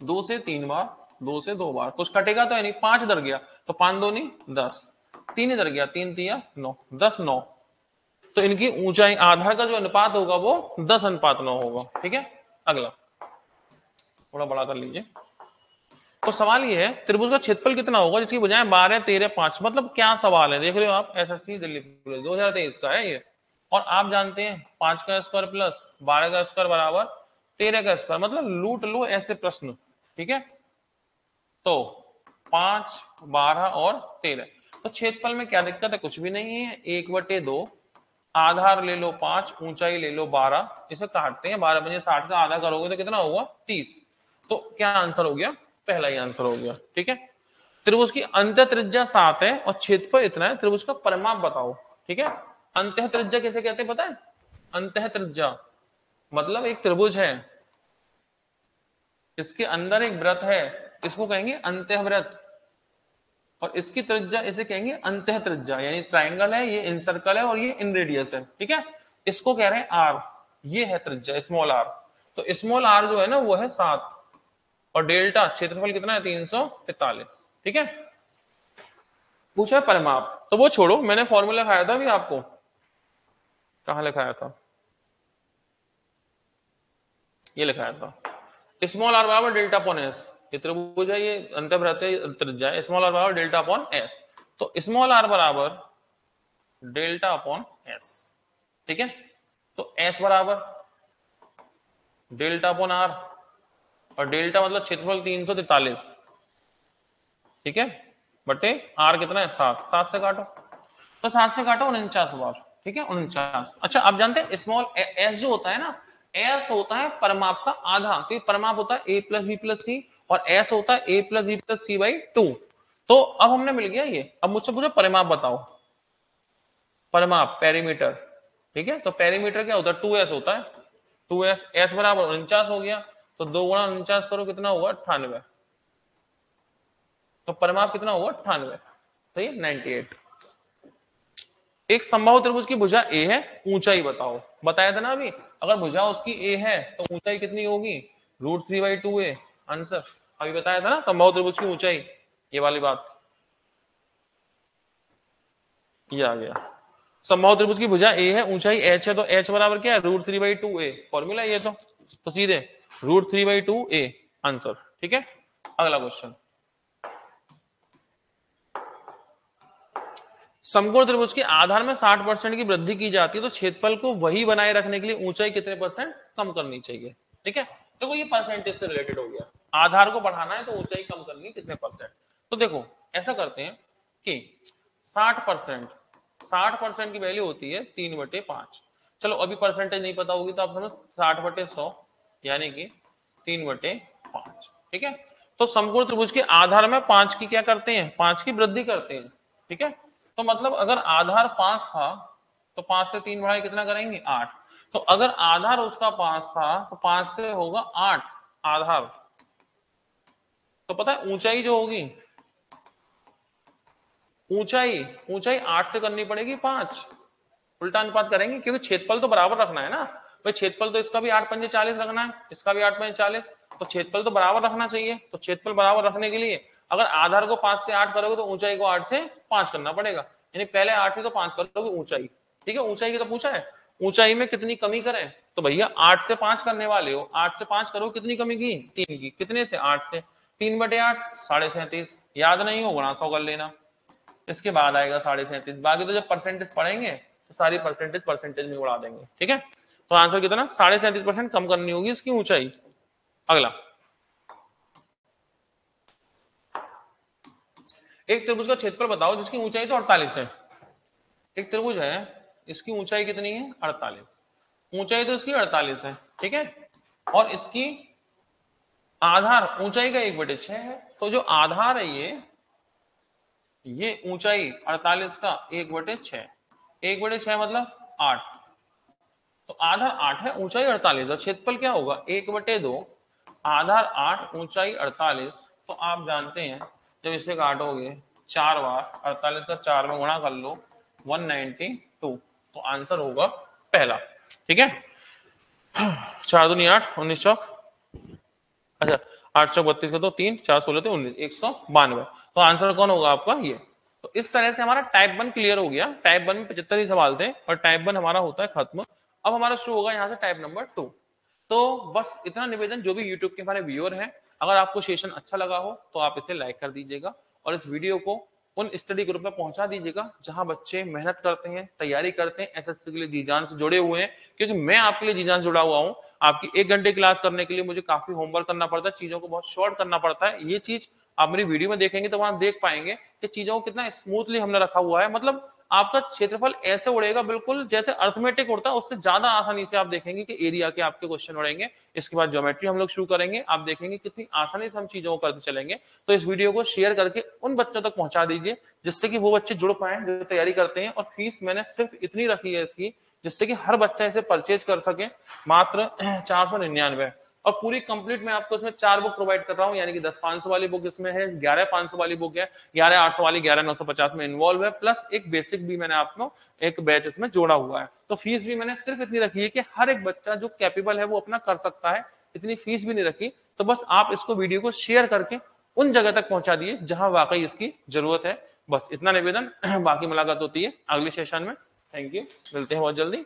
2 से 3 बार, 2 से 2 बार, कुछ कटेगा तो है नहीं, 5 इधर गया तो 5 2 नहीं 10, 3 इधर गया 3 3 9, 10 9। तो इनकी ऊंचाई आधार का जो अनुपात होगा वो 10:9 होगा। ठीक है, अगला थोड़ा बड़ा कर लीजिए। तो सवाल ये है त्रिभुज का क्षेत्रफल कितना होगा जिसकी बजाय 12 13 5, मतलब क्या सवाल है, देख रहे हो आप, एसएससी दिल्ली पुलिस 2023 का है ये। और आप जानते हैं 5 का स्क्वायर प्लस 12 का स्क्वायर बराबर 13 का स्क्वायर, मतलब लूट लो ऐसे प्रश्न। ठीक है, तो 5 12 और 13, तो क्षेत्रफल में क्या दिक्कत है, कुछ भी नहीं है, 1/2, आधार ले लो 5, ऊंचाई ले लो 12, इसे काटते हैं, 12 बजे 60 का आधा करोगे तो कितना होगा 30। तो क्या आंसर हो गया, पहला ही आंसर हो गया। ठीक है, त्रिभुज की अंत त्रिज्या 7 है और क्षेत्रफल इतना है, त्रिभुज का परिमाप बताओ। ठीक है, अंत त्रिज्या किसे कहते हैं पता है, अंत त्रिज्या मतलब एक त्रिभुज है, इसके अंदर एक वृत्त है, इसको कहेंगे अंतःवृत्त, और इसकी त्रिज्या इसे कहेंगे अंतः त्रिज्या, यानी ट्राइंगल है ये, इन सर्कल है और ये इन रेडियस है। ठीक है, इसको कह रहे हैं आर, ये है त्रिज्या स्मॉल आर। तो स्मॉल आर जो है ना वो है 7, और डेल्टा क्षेत्रफल कितना है 343। ठीक है, पूछा है परिमाप, तो वो छोड़ो, मैंने फॉर्मूला लिखाया था अभी आपको, कहां लिखाया था, ये लिखाया था, स्मॉल आर बराबर डेल्टा अपॉन एस, ये त्रिभुज है, ये अंतःवृत्त है, त्रिज्या है, स्मॉल आर बराबर डेल्टा अपॉन एस, तो स्मॉल आर बराबर डेल्टा अपॉन एस। ठीक है, तो एस बराबर डेल्टा अपॉन आर, और डेल्टा मतलब क्षेत्रफल 343। ठीक है, बटे आर कितना है 7, 7 से काटो, तो 7 से काटो 49 बार। ठीक है, 49। अच्छा, आप जानते हैं स्मॉल एस जो होता है ना, एस होता है परिमाप का आधा, तो परिमाप होता है A plus B plus C, और एस होता है A plus B plus C by 2। तो अब हमने मिल गया ये, अब मुझसे पूछो परिमाप बताओ, परिमाप पेरीमीटर। ठीक है, तो पेरीमीटर क्या होता है 2s होता है, 2s, s बराबर 49 हो गया, तो 2 गुणा 49 करो कितना होगा 98, तो परिमाप कितना होगा 98, तो ये 98। एक समबाहु त्रिभुज की भुजा ए है, ऊंचाई बताओ, बताया था ना अभी, अगर भुजा उसकी ए है तो ऊंचाई कितनी होगी √3/2a, आंसर अभी बताया था ना समबाहु त्रिभुज की ऊंचाई, ये वाली बात, ये आ गया। समबाहु त्रिभुज की भुजा ए है, ऊंचाई h है, तो h बराबर क्या है √3/2a, फॉर्मूला ये तो सीधे √3/2a आंसर। ठीक है, अगला क्वेश्चन, समकोण त्रिभुज के आधार में 60% की वृद्धि की जाती है, तो क्षेत्रफल को वही बनाए रखने के लिए ऊंचाई कितने परसेंट कम करनी चाहिए। ठीक है, देखो ये परसेंटेज से रिलेटेड हो गया, आधार को बढ़ाना है तो ऊंचाई कम करनी है कितने परसेंट। तो देखो ऐसा करते हैं कि 60%, 60% की वैल्यू होती है 3/5, चलो अभी परसेंटेज नहीं पता होगी तो आप समझ 60/100 यानी कि 3/5। ठीक है, तो समकोण त्रिभुज के आधार में 5 की क्या करते हैं, 5 की वृद्धि करते हैं। ठीक है, तो मतलब अगर आधार 5 था तो 5 से 3 बढ़ाए कितना करेंगे 8, तो अगर आधार उसका 5 था तो 5 से होगा 8 आधार, तो पता है ऊंचाई जो होगी, ऊंचाई ऊंचाई 8 से करनी पड़ेगी 5, उल्टा अनुपात करेंगे क्योंकि क्षेत्रफल तो बराबर रखना है ना भाई, क्षेत्रफल तो इसका भी 8 पंजे 40 रखना है, इसका भी 8 पंजे 40, तो क्षेत्रफल तो बराबर रखना चाहिए, तो क्षेत्रफल बराबर रखने के लिए अगर आधार को 5 से 8 करोगे तो ऊंचाई को 8 से 5 करना पड़ेगा, यानी पहले 8 थी तो 5 करोगे ऊंचाई। ठीक है, ऊंचाई की तो पूछा है, ऊंचाई में कितनी कमी करें, तो भैया 8 से 5 करने वाले हो, 8 से 5 करो, कितनी कमी की 3 की, कितने से 8 से, 3/8 37, याद नहीं हो गुणा 100 कर लेना, इसके बाद आएगा 37, बाकी तो जब परसेंटेज पढ़ेंगे तो सारी परसेंटेज में उड़ा देंगे। ठीक है, तो आंसर कितना 37% कम करनी होगी इसकी ऊंचाई। अगला, एक त्रिभुज का क्षेत्रफल बताओ जिसकी ऊंचाई तो 48 है, एक त्रिभुज है इसकी ऊंचाई कितनी है 48, ऊंचाई तो इसकी 48 है। ठीक है, और इसकी आधार ऊंचाई का 1/6 है, तो जो आधार है ये ऊंचाई 48 का 1/6, 1/6 मतलब 8, तो आधार 8 है, ऊंचाई 48, और क्षेत्रफल क्या होगा 1/2, आधार 8 ऊंचाई 48, तो आप जानते हैं जब इसे काटोगे 4 बार, 48 का 4 में गुणा कर लो 192, तो आंसर होगा पहला। ठीक है, 4 दूनी 8, 19 चौक। अच्छा, 832 का तो 3, 4 16 थे 19, 192। तो आंसर कौन होगा आपका ये। तो इस तरह से हमारा टाइप 1 क्लियर हो गया। टाइप 1 में 75 ही सवाल थे और टाइप 1 हमारा होता है खत्म। अब हमारा शुरू होगा यहाँ से टाइप नंबर 2। तो बस इतना निवेदन, जो भी यूट्यूब के हमारे व्यूअर हैं, अगर आपको सेशन अच्छा लगा हो तो आप इसे लाइक कर दीजिएगा और इस वीडियो को उन स्टडी ग्रुप में पहुंचा दीजिएगा जहां बच्चे मेहनत करते हैं, तैयारी करते हैं, एसएससी के लिए जी जान से जुड़े हुए हैं। क्योंकि मैं आपके लिए जी जान से जुड़ा हुआ हूं। आपकी 1 घंटे क्लास करने के लिए मुझे काफी होमवर्क करना पड़ता है, चीजों को बहुत शॉर्ट करना पड़ता है। ये चीज आप मेरी वीडियो में देखेंगे तो वहां देख पाएंगे कि चीजों को कितना स्मूथली हमने रखा हुआ है। मतलब आपका क्षेत्रफल ऐसे उड़ेगा बिल्कुल जैसे अर्थमेटिक उड़ता है, उससे ज्यादा आसानी से आप देखेंगे कि एरिया के आपके क्वेश्चन उड़ेंगे। इसके बाद ज्योमेट्री हम लोग शुरू करेंगे, आप देखेंगे कितनी आसानी से हम चीजों को करते चलेंगे। तो इस वीडियो को शेयर करके उन बच्चों तक पहुंचा दीजिए जिससे कि वो बच्चे जुड़ पाए जो तैयारी करते हैं। और फीस मैंने सिर्फ इतनी रखी है इसकी जिससे कि हर बच्चा इसे परचेज कर सके, मात्र 499। और पूरी कंप्लीट मैं आपको इसमें 4 बुक प्रोवाइड कर रहा हूं, यानी कि 10 500 वाली बुक इसमें है, 11 500 वाली बुक है, 11 800 वाली 11 950 में इन्वॉल्व है, प्लस एक बेसिक भी मैंने आपको एक बैच इसमें जोड़ा हुआ है। तो फीस भी मैंने सिर्फ इतनी रखी है कि हर एक बच्चा जो कैपेबल है वो अपना कर सकता है। इतनी फीस भी नहीं रखी। तो बस आप इसको वीडियो को शेयर करके उन जगह तक पहुंचा दिए जहां वाकई इसकी जरूरत है। बस इतना निवेदन। बाकी मुलाकात होती है अगले सेशन में। थैंक यू, मिलते हैं बहुत जल्दी।